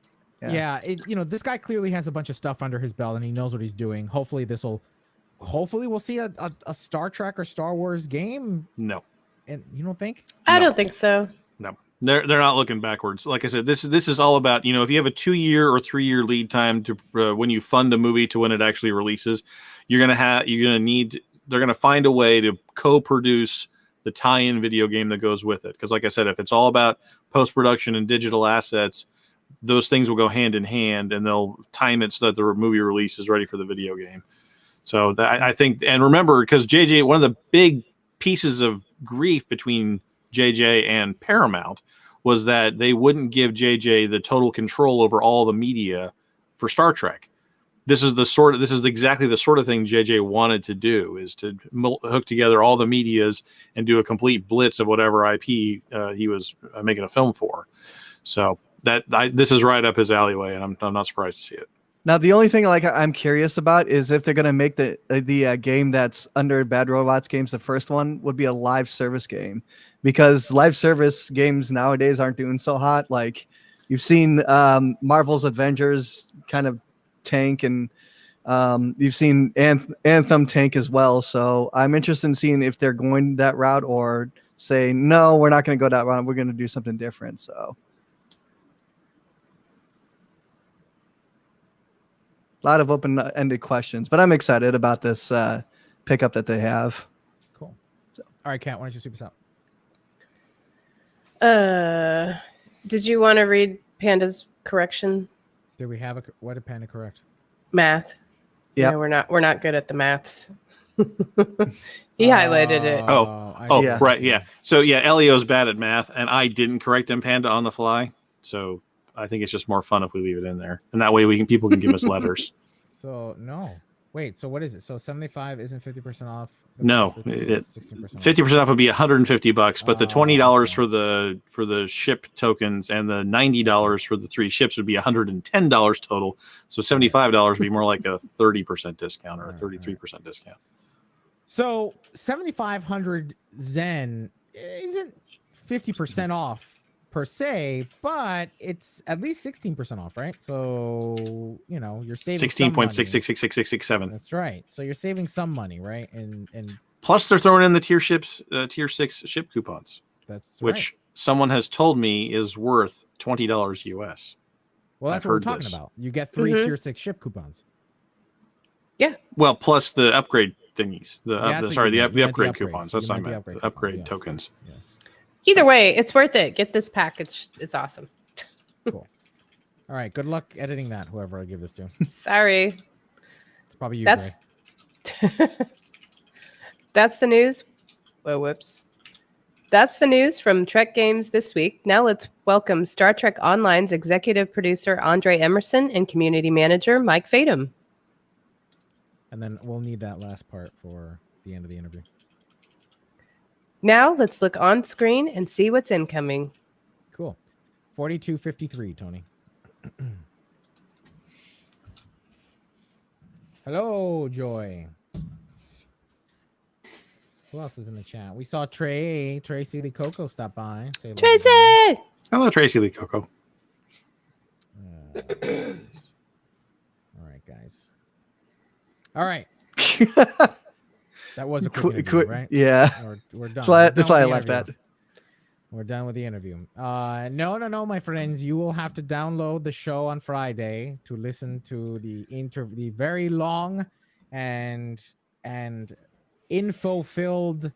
Yeah, this guy clearly has a bunch of stuff under his belt and he knows what he's doing. Hopefully we'll see a Star Trek or Star Wars game.
No.
And you don't think?
I don't think so.
No. They're not looking backwards. Like I said, this is all about, if you have a 2-year or 3-year lead time to when you fund a movie to when it actually releases, they're going to find a way to co-produce the tie-in video game that goes with it. Because like I said, if it's all about post-production and digital assets, those things will go hand in hand and they'll time it so that the movie release is ready for the video game. So I think, and remember, because JJ, one of the big pieces of grief between JJ and Paramount was that they wouldn't give JJ the total control over all the media for Star Trek. This is exactly the sort of thing JJ wanted to do, is to hook together all the medias and do a complete blitz of whatever IP he was making a film for. So this is right up his alleyway, and I'm not surprised to see it.
Now, the only thing I'm curious about is if they're going to make the game that's under Bad Robots Games, the first one, would be a live service game, because live service games nowadays aren't doing so hot. Like you've seen Marvel's Avengers kind of tank, and you've seen Anthem tank as well. So I'm interested in seeing if they're going that route or say, no, we're not going to go that route. We're going to do something different. So a lot of open-ended questions, but I'm excited about this pickup that they have.
Cool. All right, Kat, why don't you sweep us out?
Did you want to read Panda's correction?
Did we have what did Panda correct?
Math.
Yeah,
we're not good at the maths. He highlighted it.
Right, yeah. So yeah, Elio's bad at math, and I didn't correct him, Panda, on the fly. So I think it's just more fun if we leave it in there, and that way people can give us letters.
So no. Wait, so what is it? So 75 isn't 50% off?
No, 50% off would be $150, but the $20 for the ship tokens and the $90 for the 3 ships would be $110 total. So $75 would be more like a 30% discount or a 33% discount.
So 7,500 Zen isn't 50% off per se, but it's at least 16% off, right? So you're saving
16.666667.
That's right. So you're saving some money, right? And
plus they're throwing in the tier 6 ship coupons.
That's
which someone has told me is worth $20 US.
Well, that's what we're talking about. You get 3 tier 6 ship coupons.
Yeah.
Well, plus the upgrade thingies. The upgrade coupons. That's what I meant. The upgrade tokens.
Yes.
Either way, it's worth it. Get this package. It's awesome.
Cool. All right. Good luck editing that, whoever I give this to.
Sorry.
It's probably you,
That's That's the news. Well, whoops. That's the news from Trek Games this week. Now let's welcome Star Trek Online's executive producer, Andre Emerson, and community manager, Mike Fadum.
And then we'll need that last part for the end of the interview.
Now let's look on screen and see what's incoming.
Cool. 4253, Tony. Hello, Joy. Who else is in the chat? We saw Tracy Lee Coco stop by. Say
Tracy!
Hello, Tracy Lee Coco.
All right, guys. All right. That was a quick interview, right?
Yeah.
We're done.
That's why I left that.
We're done with the interview. No, my friends. You will have to download the show on Friday to listen to the very long and info-filled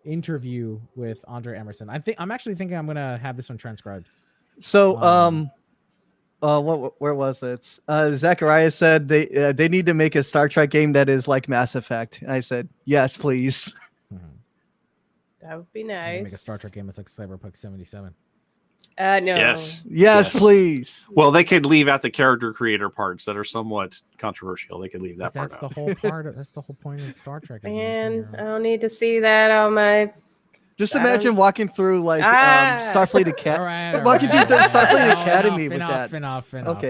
interview with Andre Emerson. I'm actually thinking I'm gonna have this one transcribed.
So, where was it? Zachariah said they need to make a Star Trek game that is like Mass Effect. I said, yes, please.
That would be nice.
Make a Star Trek game that's like Cyberpunk 77.
No.
Yes, please.
Well, they could leave out the character creator parts that are somewhat controversial. They could leave that part out.
That's the whole part. That's the whole point of Star Trek.
Man, I don't need to see that on my.
Just imagine walking through like Starfleet Academy. Walking through Starfleet Academy with that.
Enough.
Okay.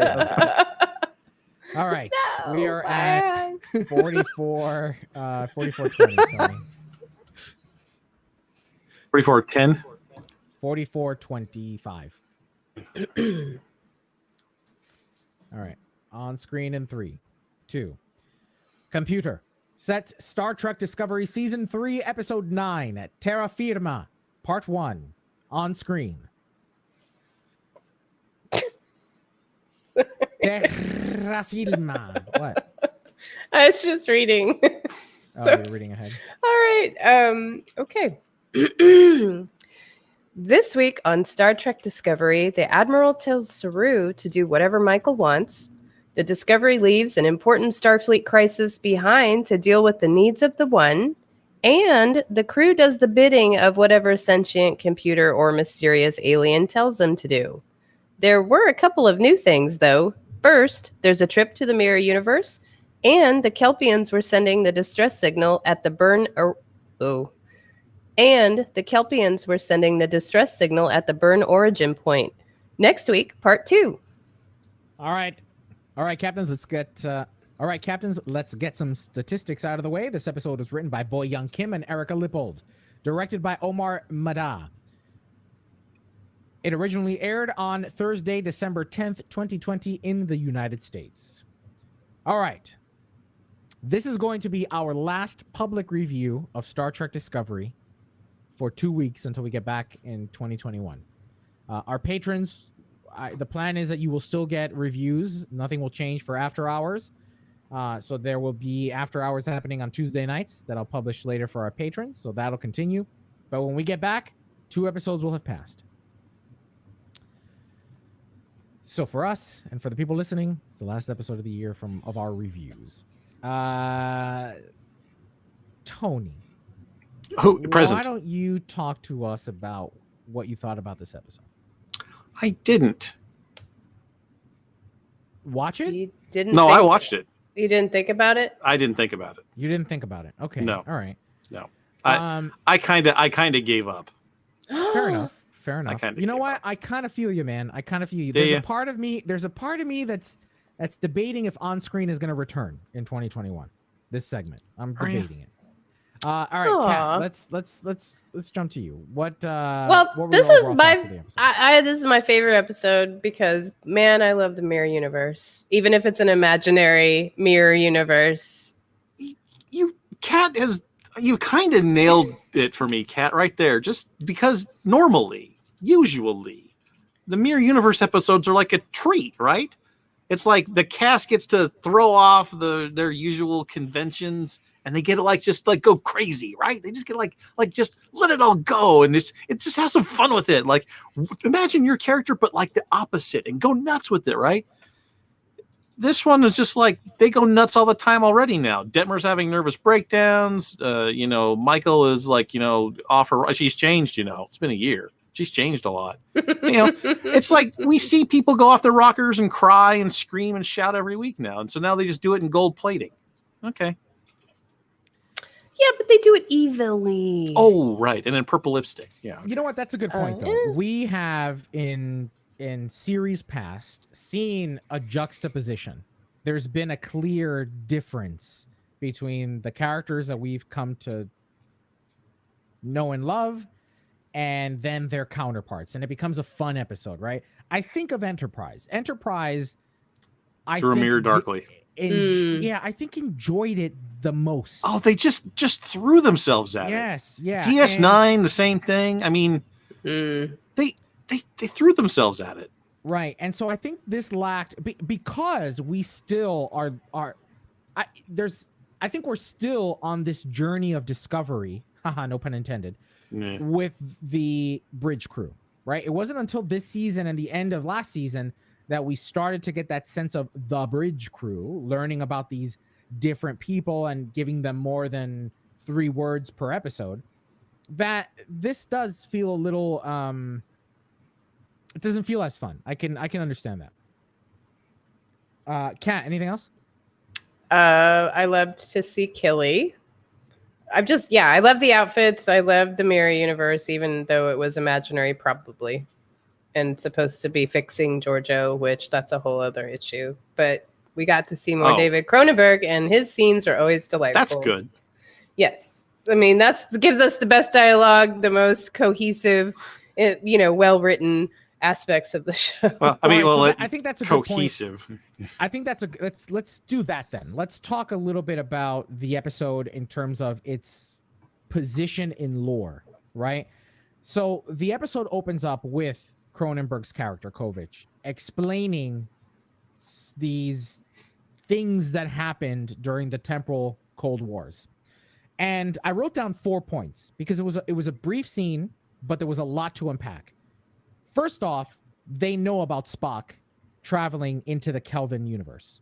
All right.
No,
we are at 44. 44:20. Sorry.
44:10.
44:25. All right. On screen in 3, 2. Computer. Set Star Trek Discovery Season 3, Episode 9, Terra Firma, Part 1. On screen. Terra Firma. What?
I was just reading.
You're reading ahead.
All right. Okay. This week on Star Trek Discovery, the Admiral tells Saru to do whatever Michael wants. The Discovery leaves an important Starfleet crisis behind to deal with the needs of the One, and the crew does the bidding of whatever sentient computer or mysterious alien tells them to do. There were a couple of new things, though. First, there's a trip to the Mirror Universe, and the Kelpians were sending the distress signal at the burn origin point. Next week, part 2.
All right, captains. Let's get some statistics out of the way. This episode was written by Boy Young Kim and Erica Lippold, directed by Omar Mada. It originally aired on Thursday, December 10th, 2020 in the United States. All right. This is going to be our last public review of Star Trek Discovery for 2 weeks until we get back in 2021. Our patrons, the plan is that you will still get reviews. Nothing will change for After Hours. So there will be After Hours happening on Tuesday nights that I'll publish later for our patrons. So that'll continue. But when we get back, 2 episodes will have passed. So for us and for the people listening, it's the last episode of the year of our reviews. Tony.
Present.
Why don't you talk to us about what you thought about this episode?
I didn't
watch it.
You didn't?
No, I watched it.
You didn't think about it?
I didn't think about it.
You didn't think about it. Okay.
No.
All right.
No.
Um,
I kind of gave up.
fair enough. Fair enough.
kinda
You know
gave
what?
up.
I kind of feel you, man. I kind of feel you.
Do
There's
you?
a part of me. There's a part of me that's debating if on screen is going to return in 2021. This segment, I'm
Are you?
debating it. All right, Kat.
Aw.
Let's jump to you. What?
Well,
what were
this
your
was
overall
my
thoughts of the episode?
this is my favorite episode because man, I love the mirror universe. Even if it's an imaginary mirror universe.
Kat has you kind of nailed it for me, Kat, right there. Just because usually, the mirror universe episodes are like a treat, right? It's like the cast gets to throw off their usual conventions, and they get to just go crazy, right? They just get just let it all go, and it just have some fun with it. Like imagine your character, but like the opposite, and go nuts with it, right? This one is just like they go nuts all the time already now. Detmer's having nervous breakdowns. Michael is off her. She's changed. It's been a year. She's changed a lot. It's like we see people go off their rockers and cry and scream and shout every week now, and so now they just do it in gold plating. Okay.
Yeah, but they do it evilly.
Oh, right, and in purple lipstick. Yeah.
You know what? That's a good point, though.
Yeah.
We have in series past seen a juxtaposition. There's been a clear difference between the characters that we've come to know and love and then their counterparts, and it becomes a fun episode, right? I think of Enterprise. I
Through a
think
mirror darkly.
Yeah, I think enjoyed it the most.
Oh, they just threw themselves at it.
Yes, yeah.
DS9, the same thing. I mean, they threw themselves at it.
Right. And so I think this lacked because we still I think we're still on this journey of discovery. Haha, no pun intended.
Yeah.
With the bridge crew, right? It wasn't until this season and the end of last season that we started to get that sense of the bridge crew, learning about these different people and giving them more than 3 words per episode. That this does feel a little it doesn't feel as fun. I can understand that. Kat, anything else?
I loved to see Killy. I love the outfits. I love the mirror universe, even though it was imaginary, probably, and supposed to be fixing Giorgio, which that's a whole other issue. But we got to see more David Cronenberg, and his scenes are always delightful.
That's good.
Yes, I mean gives us the best dialogue, the most cohesive, well written aspects of the show.
Well,
I think that's a
cohesive.
Good point. I think that's let's do that then. Let's talk a little bit about the episode in terms of its position in lore, right? So the episode opens up with Cronenberg's character Kovic explaining these things that happened during the temporal Cold Wars. And I wrote down 4 points because it was a brief scene, but there was a lot to unpack. First off, they know about Spock traveling into the Kelvin universe.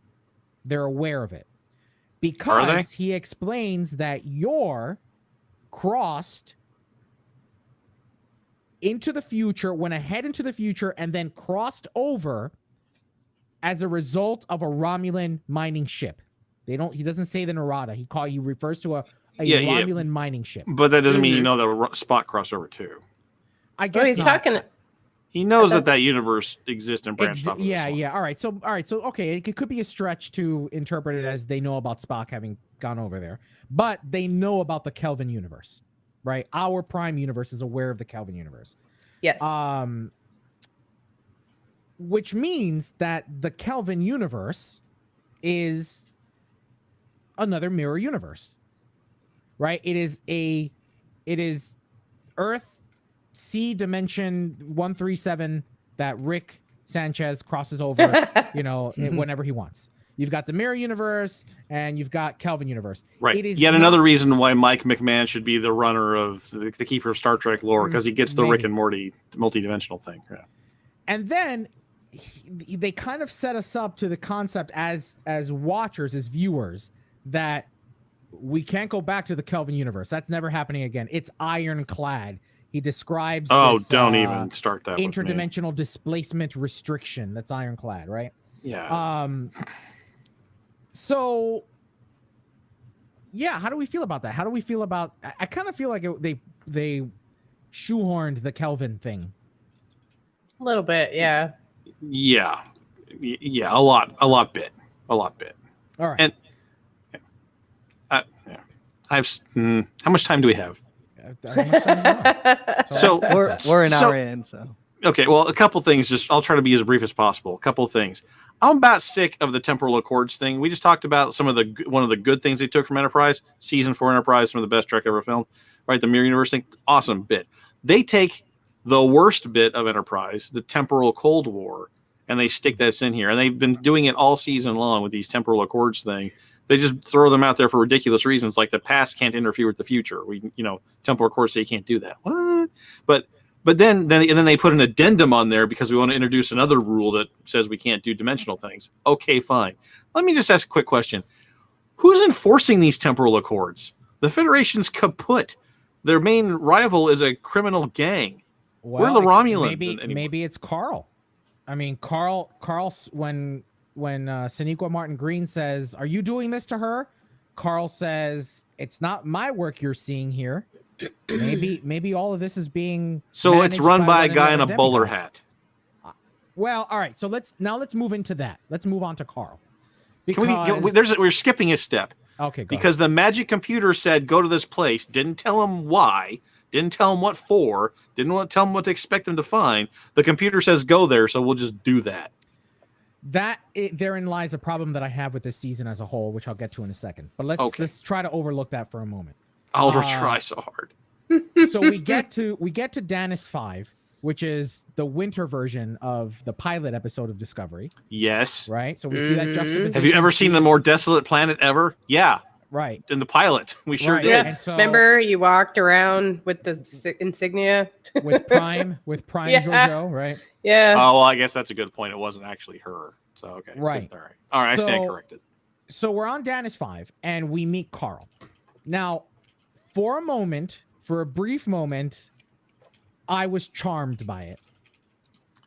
They're aware of it because he explains that Yor crossed into the future, went ahead into the future, and then crossed over as a result of a Romulan mining ship. He doesn't say the Narada. He refers to a Romulan mining ship.
But that doesn't mean that Spock crossover too.
I guess
he's talking.
He knows that universe exists and branched off of
Yeah. All right. So okay, it could be a stretch to interpret it as they know about Spock having gone over there, but they know about the Kelvin universe, right? Our Prime universe is aware of the Kelvin universe.
Yes.
Which means that the Kelvin universe is another mirror universe, right? It is Earth C dimension 137 that Rick Sanchez crosses over, whenever he wants. You've got the mirror universe and you've got Kelvin universe.
Right. It is yet another reason why Mike McMahon should be the runner of the keeper of Star Trek lore, because he gets the Rick and Morty multidimensional thing. Yeah.
And then they kind of set us up to the concept as watchers, as viewers, that we can't go back to the Kelvin universe. That's never happening again. It's ironclad. He describes
don't even start that
interdimensional displacement restriction. That's ironclad, right?
Yeah.
So, yeah, how do we feel about that? How do we feel about? I kind of feel like they shoehorned the Kelvin thing.
A little bit, yeah.
Yeah, a lot bit.
All right.
And yeah. How much time do we have?
As much time as you want.
So
We're an
So-
hour in, so
Okay, well, a couple things. Just I'll try to be as brief as possible. A couple things. I'm about sick of the temporal accords thing. We just talked about one of the good things they took from Enterprise, season 4 Enterprise, some of the best Trek ever filmed. Right, the Mirror Universe thing, awesome bit. They take the worst bit of Enterprise, the temporal Cold War, and they stick this in here. And they've been doing it all season long with these temporal accords thing. They just throw them out there for ridiculous reasons, like the past can't interfere with the future. Temporal accords say you can't do that. What? But then they put an addendum on there because we want to introduce another rule that says we can't do dimensional things. Okay, fine. Let me just ask a quick question. Who's enforcing these temporal accords? The Federation's kaput. Their main rival is a criminal gang. Where are the Romulans?
Maybe it's Carl. I mean, Carl when Sonequa Martin Green says, "Are you doing this to her?" Carl says, "It's not my work you're seeing here." Maybe all of this is being
so it's run by a guy in a
demigods.
bowler hat.
Well, all right. So let's move into that. Let's move on to Carl.
We're skipping a step.
Okay,
because the magic computer said go to this place, didn't tell him why, didn't tell him what for, didn't want to tell him what to expect him to find. The computer says go there, so we'll just do that.
Therein lies a problem that I have with this season as a whole, which I'll get to in a second. But let's try to overlook that for a moment.
I'll try so hard.
So we get to Danis 5, which is the winter version of the pilot episode of Discovery.
Yes.
Right? So we see that juxtaposition.
Have you ever seen the more desolate planet ever? Yeah.
Right.
In the pilot. We sure did.
Yeah.
And so,
Remember you walked around with the insignia?
with Prime
Yeah.
Giorgio, right?
Yeah.
Oh, well, I guess that's a good point. It wasn't actually her. So, okay.
Right.
All right. All right, I stand corrected.
So we're on Danis 5, and we meet Carl. Now, for a brief moment, I was charmed by it.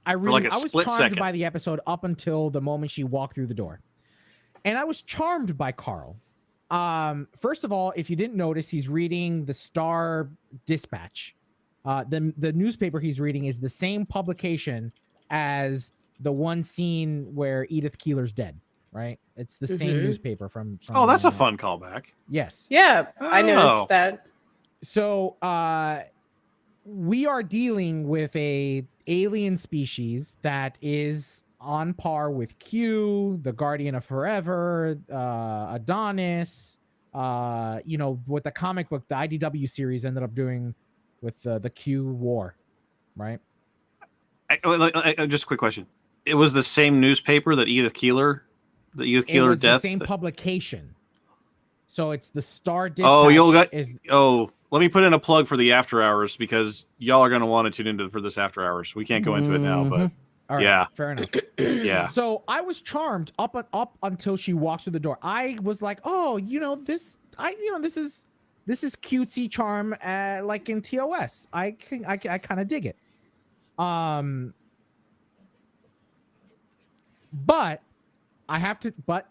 I was charmed
second.
by the episode up until the moment she walked through the door. And I was charmed by Carl. First of all, if you didn't notice, he's reading the Star Dispatch. The newspaper he's reading is the same publication as the one scene where Edith Keeler's dead, right? It's the same newspaper from
Oh, that's a fun callback.
Yes.
Yeah, I noticed that.
So we are dealing with a alien species that is on par with Q, the Guardian of Forever, Adonis, what the comic book, the IDW series ended up doing with the Q war, right?
Just a quick question. It was the same newspaper that Edith Keeler death?
The same publication. So it's the Star Dispatch.
Let me put in a plug for the after hours because y'all are going to want to tune into for this after hours. We can't go into it now, but
all right,
yeah,
fair enough.
Yeah.
So I was charmed up until she walks through the door. I was like, oh, this is cutesy charm, like in TOS. I kind of dig it. But I have to, but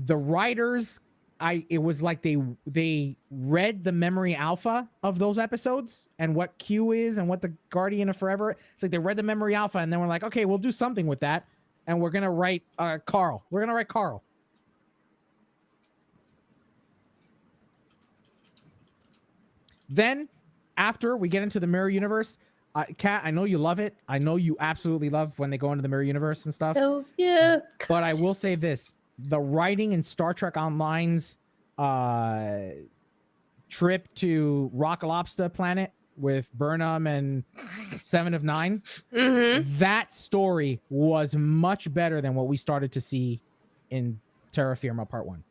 the writers, it was like they read the memory alpha of those episodes and what Q is and what the Guardian of Forever. It's like they read the memory alpha and then we're like, okay, we'll do something with that, and we're gonna write Carl. We're gonna write Carl. Then, after we get into the mirror universe, Kat, I know you love it. I know you absolutely love when they go into the mirror universe and stuff.
Hells yeah.
But I will say this. The writing in Star Trek Online's trip to Rock Lobster planet with Burnham and Seven of Nine, that story was much better than what we started to see in Terra Firma Part 1.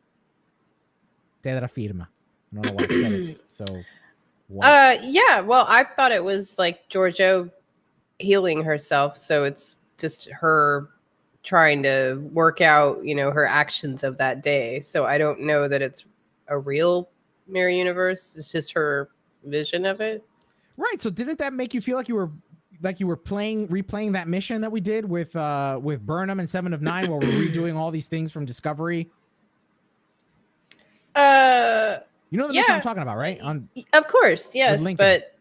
Terra Firma. I don't know why I said it. So...
yeah, well, I thought it was like Giorgio healing herself, so it's just her trying to work out, her actions of that day. So I don't know that it's a real mirror universe. It's just her vision of it.
Right. So didn't that make you feel like you were you were replaying that mission that we did with Burnham and 7 of 9, where we're redoing all these things from Discovery? You know the mission I'm talking about, right?
Of course, yes,
Lincoln.
but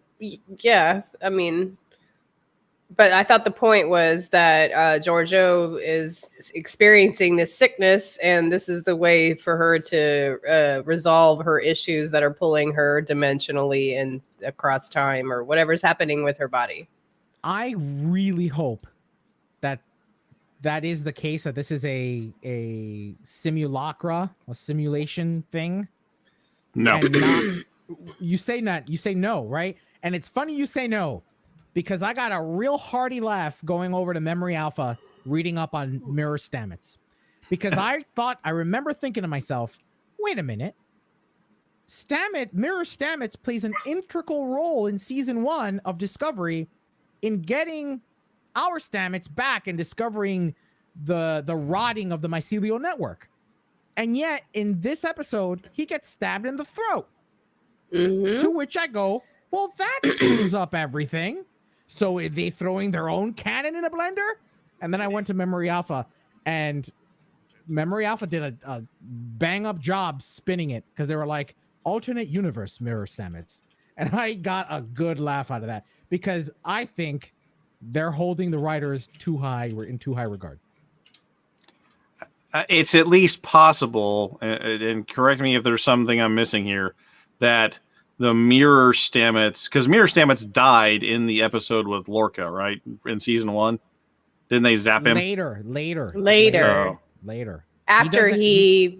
yeah, I mean, but I thought the point was that Giorgio is experiencing this sickness, and this is the way for her to resolve her issues that are pulling her dimensionally and across time, or whatever's happening with her body.
I really hope that is the case, that this is a simulacra, a simulation thing.
No.
And not, you say no, right? And it's funny you say no, because I got a real hearty laugh going over to Memory Alpha reading up on Mirror Stamets, because I remember thinking to myself, wait a minute, Mirror Stamets plays an integral role in season 1 of Discovery in getting our Stamets back and discovering the rotting of the mycelial network. And yet, in this episode, he gets stabbed in the throat.
Mm-hmm.
To which I go, well, that screws up everything. So are they throwing their own cannon in a blender? And then I went to Memory Alpha, and Memory Alpha did a bang-up job spinning it, because they were like, alternate universe Mirror Stamets. And I got a good laugh out of that, because I think they're holding the writers too high regard.
It's at least possible, and correct me if there's something I'm missing here, that the Mirror Stamets, because Mirror Stamets died in the episode with Lorca, right? In season 1. Didn't they zap him?
Later.
After he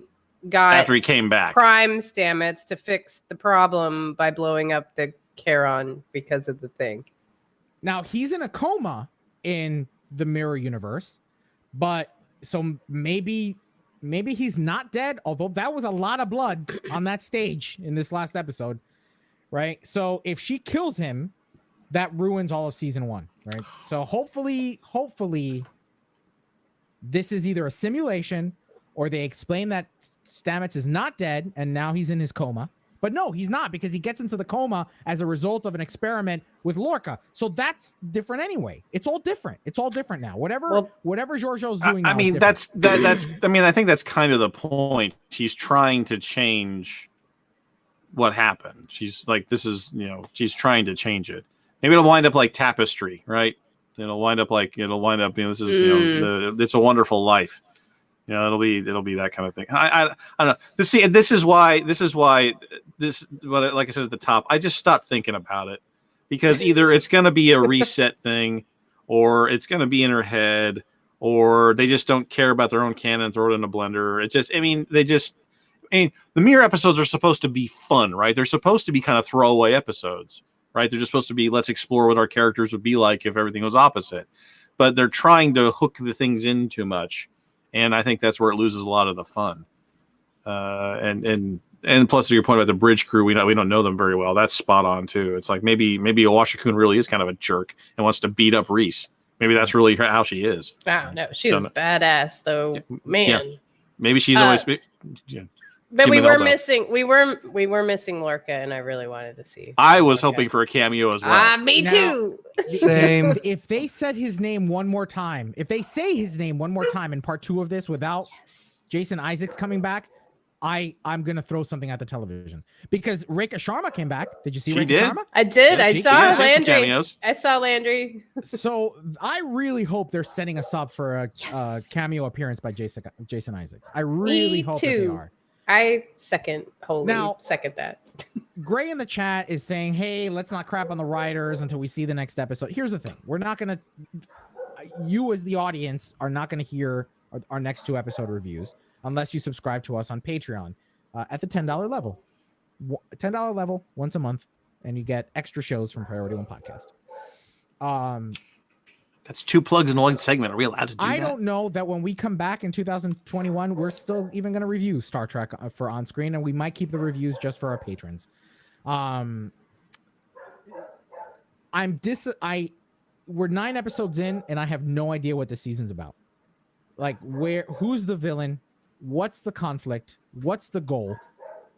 came back.
Prime Stamets to fix the problem by blowing up the Charon because of the thing.
Now, he's in a coma in the Mirror Universe, but so maybe he's not dead, although that was a lot of blood on that stage in this last episode, right? So if she kills him, that ruins all of season 1, right? So hopefully this is either a simulation, or they explain that Stamets is not dead and now he's in his coma. But no, he's not, because he gets into the coma as a result of an experiment with Lorca. So that's different anyway. It's all different. It's all different now. Whatever Giorgio's doing now.
I mean, that's I mean, I think that's kind of the point. She's trying to change what happened. She's like, she's trying to change it. Maybe it'll wind up like Tapestry, right? It'll wind up, this is, It's a Wonderful Life. It'll be that kind of thing. I don't know. This is why, like I said at the top, I just stopped thinking about it, because either it's going to be a reset thing, or it's going to be in her head, or they just don't care about their own canon, throw it in a blender. The Mirror episodes are supposed to be fun, right? They're supposed to be kind of throwaway episodes, right? They're just supposed to be, let's explore what our characters would be like if everything was opposite. But they're trying to hook the things in too much. And I think that's where it loses a lot of the fun. And plus, to your point about the bridge crew, we don't know them very well. That's spot on too. It's like maybe Owashikun really is kind of a jerk and wants to beat up Reese. Maybe that's really how she is.
I don't know. She was badass though, man. Yeah.
Maybe she's always. Yeah.
But we were missing Lorca, and I really wanted to see.
I was hoping for a cameo as well.
Me too.
Same.
If they said his name one more time, if they say his name one more time in part 2 of this without Jason Isaacs coming back, I'm gonna throw something at the television, because Rekha Sharma came back. Did you see Rekha Sharma?
I did.
Yeah,
I saw Landry. I saw Landry.
So I really hope they're setting us up for a cameo appearance by Jason Isaacs. I really hope that they are.
I second that.
Gray in the chat is saying, hey, let's not crap on the writers until we see the next episode. Here's the thing. We're not going to, you as the audience are not going to hear our next 2 episode reviews unless you subscribe to us on Patreon at the $10 level. $10 level once a month, and you get extra shows from Priority One Podcast.
That's 2 plugs in one segment. Are we allowed to do that?
I don't know that when we come back in 2021, we're still even going to review Star Trek for On Screen, and we might keep the reviews just for our patrons. We're 9 episodes in, and I have no idea what the season's about. Like, who's the villain? What's the conflict? What's the goal?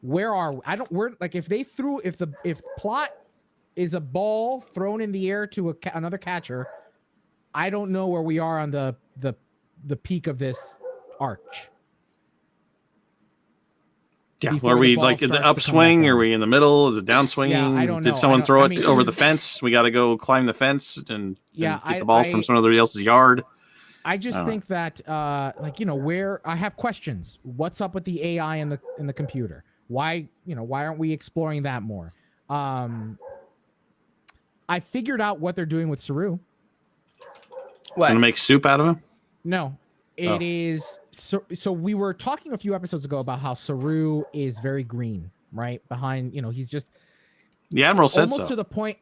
Where are we? If plot is a ball thrown in the air to another catcher. I don't know where we are on the peak of this arch.
Yeah,
before
are
the
we
ball
like in the
starts to come
upswing?
back
Are
down.
we in the middle? Is it downswinging?
Yeah, I don't know.
Did someone throw
I
it
mean-
over the fence? We got to go climb the fence and
Yeah,
get the ball from somebody else's yard.
I just
I don't
think that where I have questions. What's up with the AI in the computer? Why aren't we exploring that more? I figured out what they're doing with Saru.
What?
Gonna make soup out of him?
No, it is so we were talking a few episodes ago about how Saru is very green, right? Behind, he's just
The Admiral said
almost
so.
to the point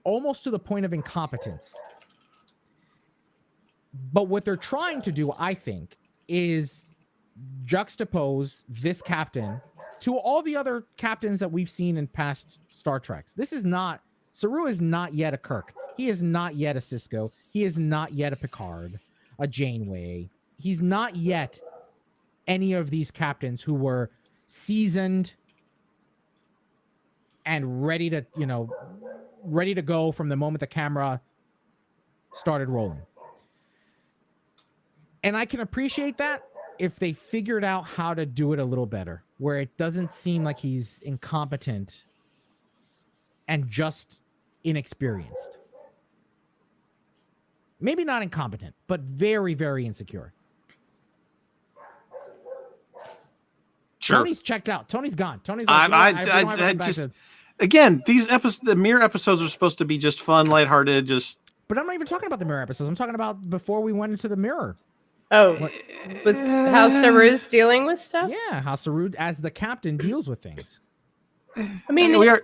of incompetence. But what they're trying to do, I think, is juxtapose this captain to all the other captains that we've seen in past Star Treks. Saru is not yet a Kirk. He is not yet a Sisko. He is not yet a Picard, a Janeway. He's not yet any of these captains who were seasoned and ready to go from the moment the camera started rolling. And I can appreciate that if they figured out how to do it a little better, where it doesn't seem like he's incompetent and just inexperienced. Maybe not incompetent, but very, very insecure.
Sure.
Tony's checked out. Tony's gone. Tony's like,
Again, these episodes, the mirror episodes are supposed to be just fun, lighthearted, just.
But I'm not even talking about the mirror episodes. I'm talking about before we went into the mirror.
Oh, with how Saru's dealing with stuff?
Yeah, how Saru, as the captain, deals with things.
I mean,
we are.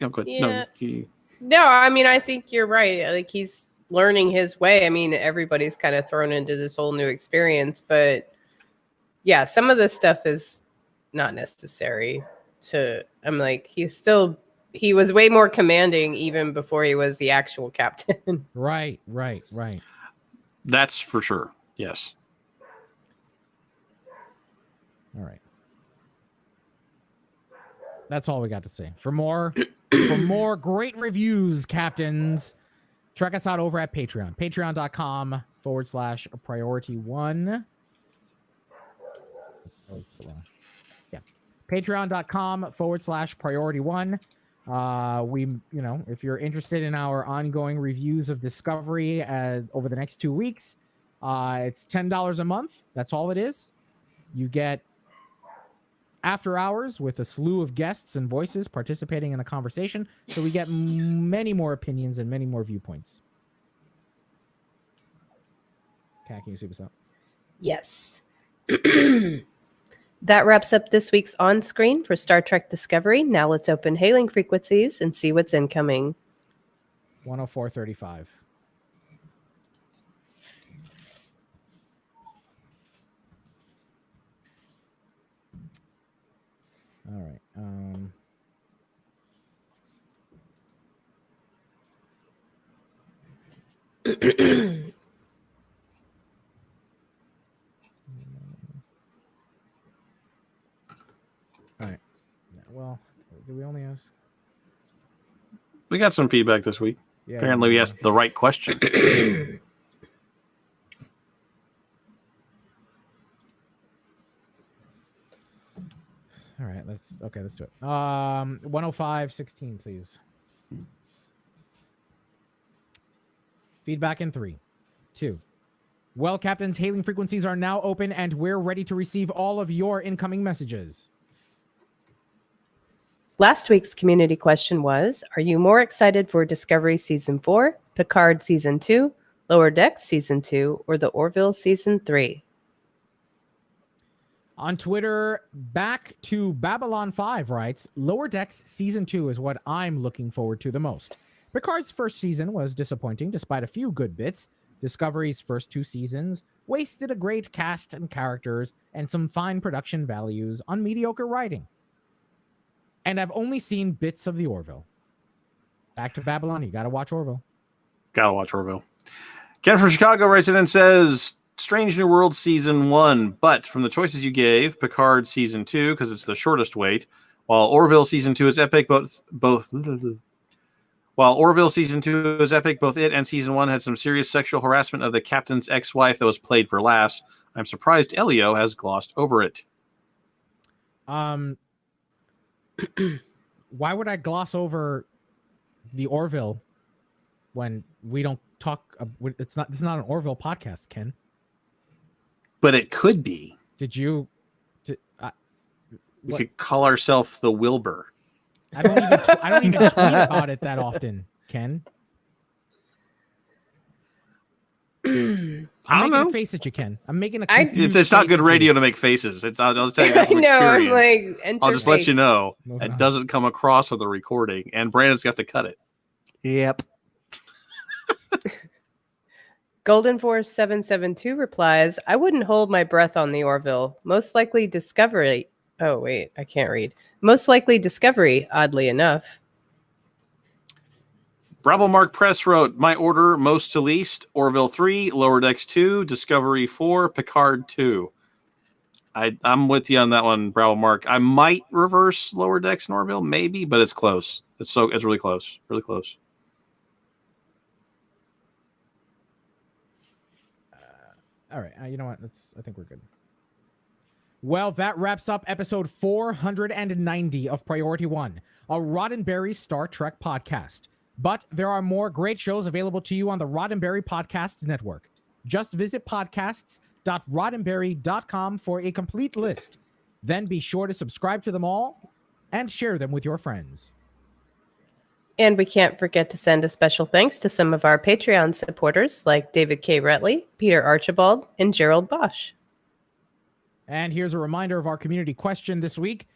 No, good.
Yeah.
No,
No, I mean, I think you're right. Like, he's learning his way. I mean, everybody's kind of thrown into this whole new experience, but yeah, some of this stuff is not necessary I'm like, he was way more commanding even before he was the actual captain.
Right.
that's for sure. Yes.
All right. That's all we got to say. For more great reviews, captains, check us out over at Patreon. Patreon.com/priority1. Yeah. Patreon.com/priority1. If you're interested in our ongoing reviews of Discovery over the next 2 weeks, it's $10 a month. That's all it is. You get after hours with a slew of guests and voices participating in the conversation. So we get many more opinions and many more viewpoints. Kat, can you sweep us out?
Yes. That wraps up this week's On Screen for Star Trek Discovery. Now let's open hailing frequencies and see what's incoming.
104.35. All right. All right. Yeah, well, do we only ask?
We got some feedback this week.
Yeah,
Apparently, we asked the right question.
All right, let's do it. 105.16, please. Feedback in 3, 2. Well, captains, hailing frequencies are now open, and we're ready to receive all of your incoming messages.
Last week's community question was, are you more excited for Discovery Season 4, Picard Season 2, Lower Decks Season 2, or the Orville Season 3?
On Twitter, Back to Babylon 5 writes, Lower Decks Season 2 is what I'm looking forward to the most. Picard's first season was disappointing despite a few good bits. Discovery's first 2 seasons wasted a great cast and characters and some fine production values on mediocre writing. And I've only seen bits of the Orville. Back to Babylon, you gotta watch Orville.
Gotta watch Orville. Ken from Chicago writes in and says, Strange New World Season 1, but from the choices you gave, Picard Season 2, because it's the shortest wait, while Orville Season 2 is epic, While Orville Season 2 was epic, both it and Season 1 had some serious sexual harassment of the captain's ex-wife that was played for laughs. I'm surprised Elio has glossed over it.
Why would I gloss over the Orville when we don't talk? This is not an Orville podcast, Ken.
But it could be.
We
could call ourselves the Wilbur.
I don't even tweet about it that often, Ken. I'm making a face at you, Ken. I'm making a.
It's not good radio to make faces. I'll tell you that from experience. I'll just let you know. It doesn't come across on the recording, and Brandon's got to cut it.
Yep.
Golden Force 772 replies, I wouldn't hold my breath on the Orville. Most likely Discovery. Oh, wait, I can't read. Most likely Discovery, oddly enough.
Bravo Mark Press wrote, my order, most to least, Orville 3, Lower Decks 2, Discovery 4, Picard 2. I'm with you on that one, Bravo Mark. I might reverse Lower Decks and Orville, maybe, but it's close. It's really close. Really close.
All right. You know what? I think we're good. Well, that wraps up episode 490 of Priority One, a Roddenberry Star Trek podcast. But there are more great shows available to you on the Roddenberry Podcast Network. Just visit podcasts.roddenberry.com for a complete list. Then be sure to subscribe to them all and share them with your friends.
And we can't forget to send a special thanks to some of our Patreon supporters like David K. Rutley, Peter Archibald, and Gerald Bosch.
And here's a reminder of our community question this week.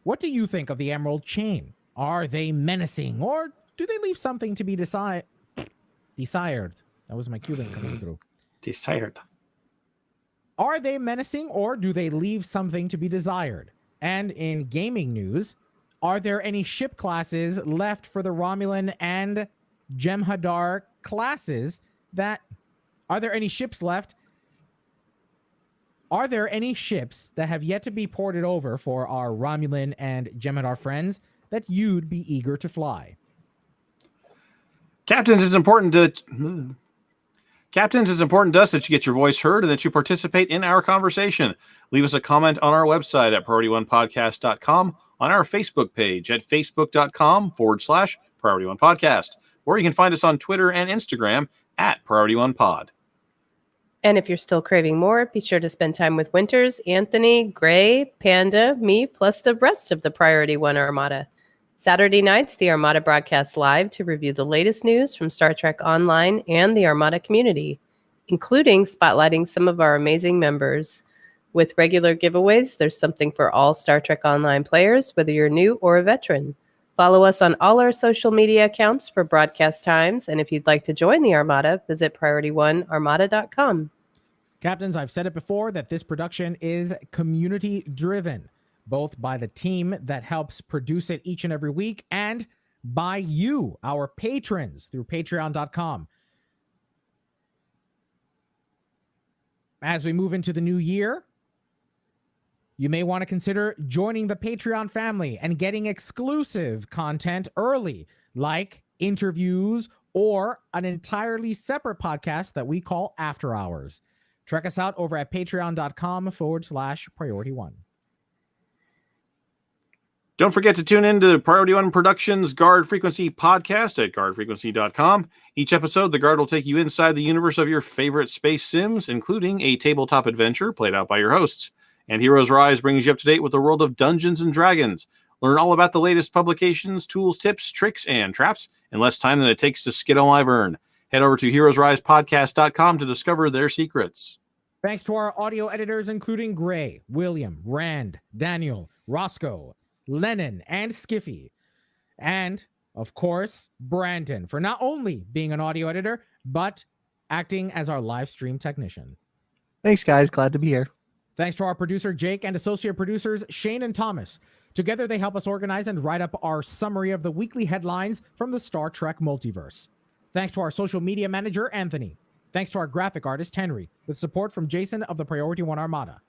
What do you think of the Emerald Chain? Are they menacing, or do they leave something to be desired? That was my Cuban coming through.
Desired.
Are they menacing, or do they leave something to be desired? And in gaming news, are there any ship classes left for the Romulan and Jem'Hadar classes are there any ships left? Are there any ships that have yet to be ported over for our Romulan and Jem'Hadar friends that you'd be eager to fly?
Captains, it's important to us that you get your voice heard and that you participate in our conversation. Leave us a comment on our website at PriorityOnePodcast.com, on our Facebook page at Facebook.com/PriorityOnePodcast, or you can find us on Twitter and Instagram at PriorityOnePod.
And if you're still craving more, be sure to spend time with Winters, Anthony, Gray, Panda, me, plus the rest of the Priority One Armada. Saturday nights, the Armada broadcasts live to review the latest news from Star Trek Online and the Armada community, including spotlighting some of our amazing members. With regular giveaways, there's something for all Star Trek Online players, whether you're new or a veteran. Follow us on all our social media accounts for broadcast times, and if you'd like to join the Armada, visit PriorityOneArmada.com.
Captains, I've said it before that this production is community-driven, both by the team that helps produce it each and every week and by you, our patrons, through patreon.com. As we move into the new year, you may want to consider joining the Patreon family and getting exclusive content early, like interviews or an entirely separate podcast that we call After Hours. Check us out over at patreon.com/Priority One.
Don't forget to tune in to Priority One Productions Guard Frequency podcast at guardfrequency.com. Each episode, the Guard will take you inside the universe of your favorite space sims, including a tabletop adventure played out by your hosts. And Heroes Rise brings you up to date with the world of Dungeons and Dragons. Learn all about the latest publications, tools, tips, tricks, and traps in less time than it takes to skid on Wyvern. Head over to heroesrisepodcast.com to discover their secrets.
Thanks to our audio editors, including Gray, William, Rand, Daniel, Roscoe, Lennon, and Skiffy. And, of course, Brandon, for not only being an audio editor, but acting as our live stream technician.
Thanks, guys. Glad to be here.
Thanks to our producer, Jake, and associate producers, Shane and Thomas. Together, they help us organize and write up our summary of the weekly headlines from the Star Trek multiverse. Thanks to our social media manager, Anthony. Thanks to our graphic artist, Henry, with support from Jason of the Priority One Armada.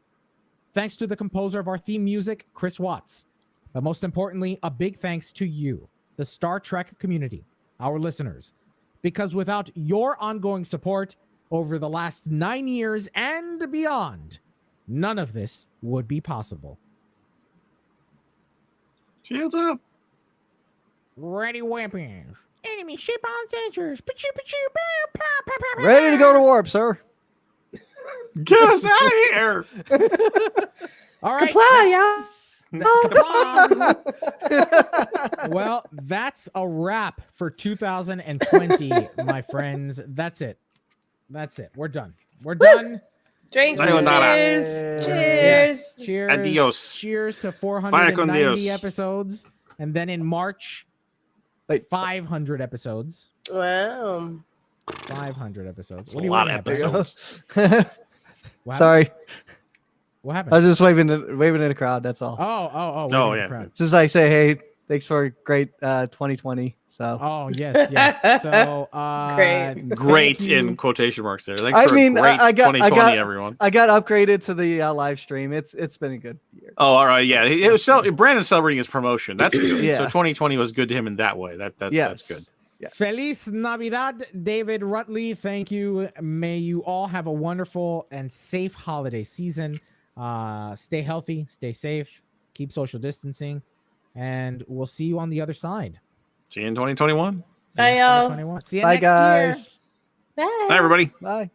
Thanks to the composer of our theme music, Chris Watts. But most importantly, a big thanks to you, the Star Trek community. our listeners, because without your ongoing support over the last 9 years and beyond, none of this would be possible.
Shields up.
Ready weapons. Enemy ship on sensors.
Ready to go to warp, sir.
Get us out of here.
All right.
Comply,
Comply. Well, that's a wrap for 2020, my friends. That's it. We're done.
Drink.
Sayonara.
Cheers.
Yes. Cheers.
Adios.
Cheers to
Vaya con
490
Dios.
episodes. And then in March,
Wait.
500 episodes.
Wow.
500 episodes.
It's
What
a
do you
lot
want
of
to happen?
episodes.
What happened?
Sorry,
What
I
happened?
was just waving in the crowd. That's all.
Oh,
Oh,
wait a
yeah.
minute.
Just like say, hey, thanks for a great 2020. So
Oh, yes. So,
Great.
Great
thank you.
in quotation marks there. Thanks
I
for
mean,
a great
I got-
2020, everyone.
I got upgraded to the live stream. It's been a good year.
Oh, all right, yeah. It was Brandon celebrating his promotion. That's good.
Yeah.
So 2020 was good to him in that way. That's
Yes.
good.
Feliz Navidad, David Rutley. Thank you. May you all have a wonderful and safe holiday season. Stay healthy, stay safe, keep social distancing, and we'll see you on the other side.
See you in 2021.
See you in
Bye, y'all.
2021. See you
Bye,
next year.
guys.
Bye.
Bye, everybody.
Bye.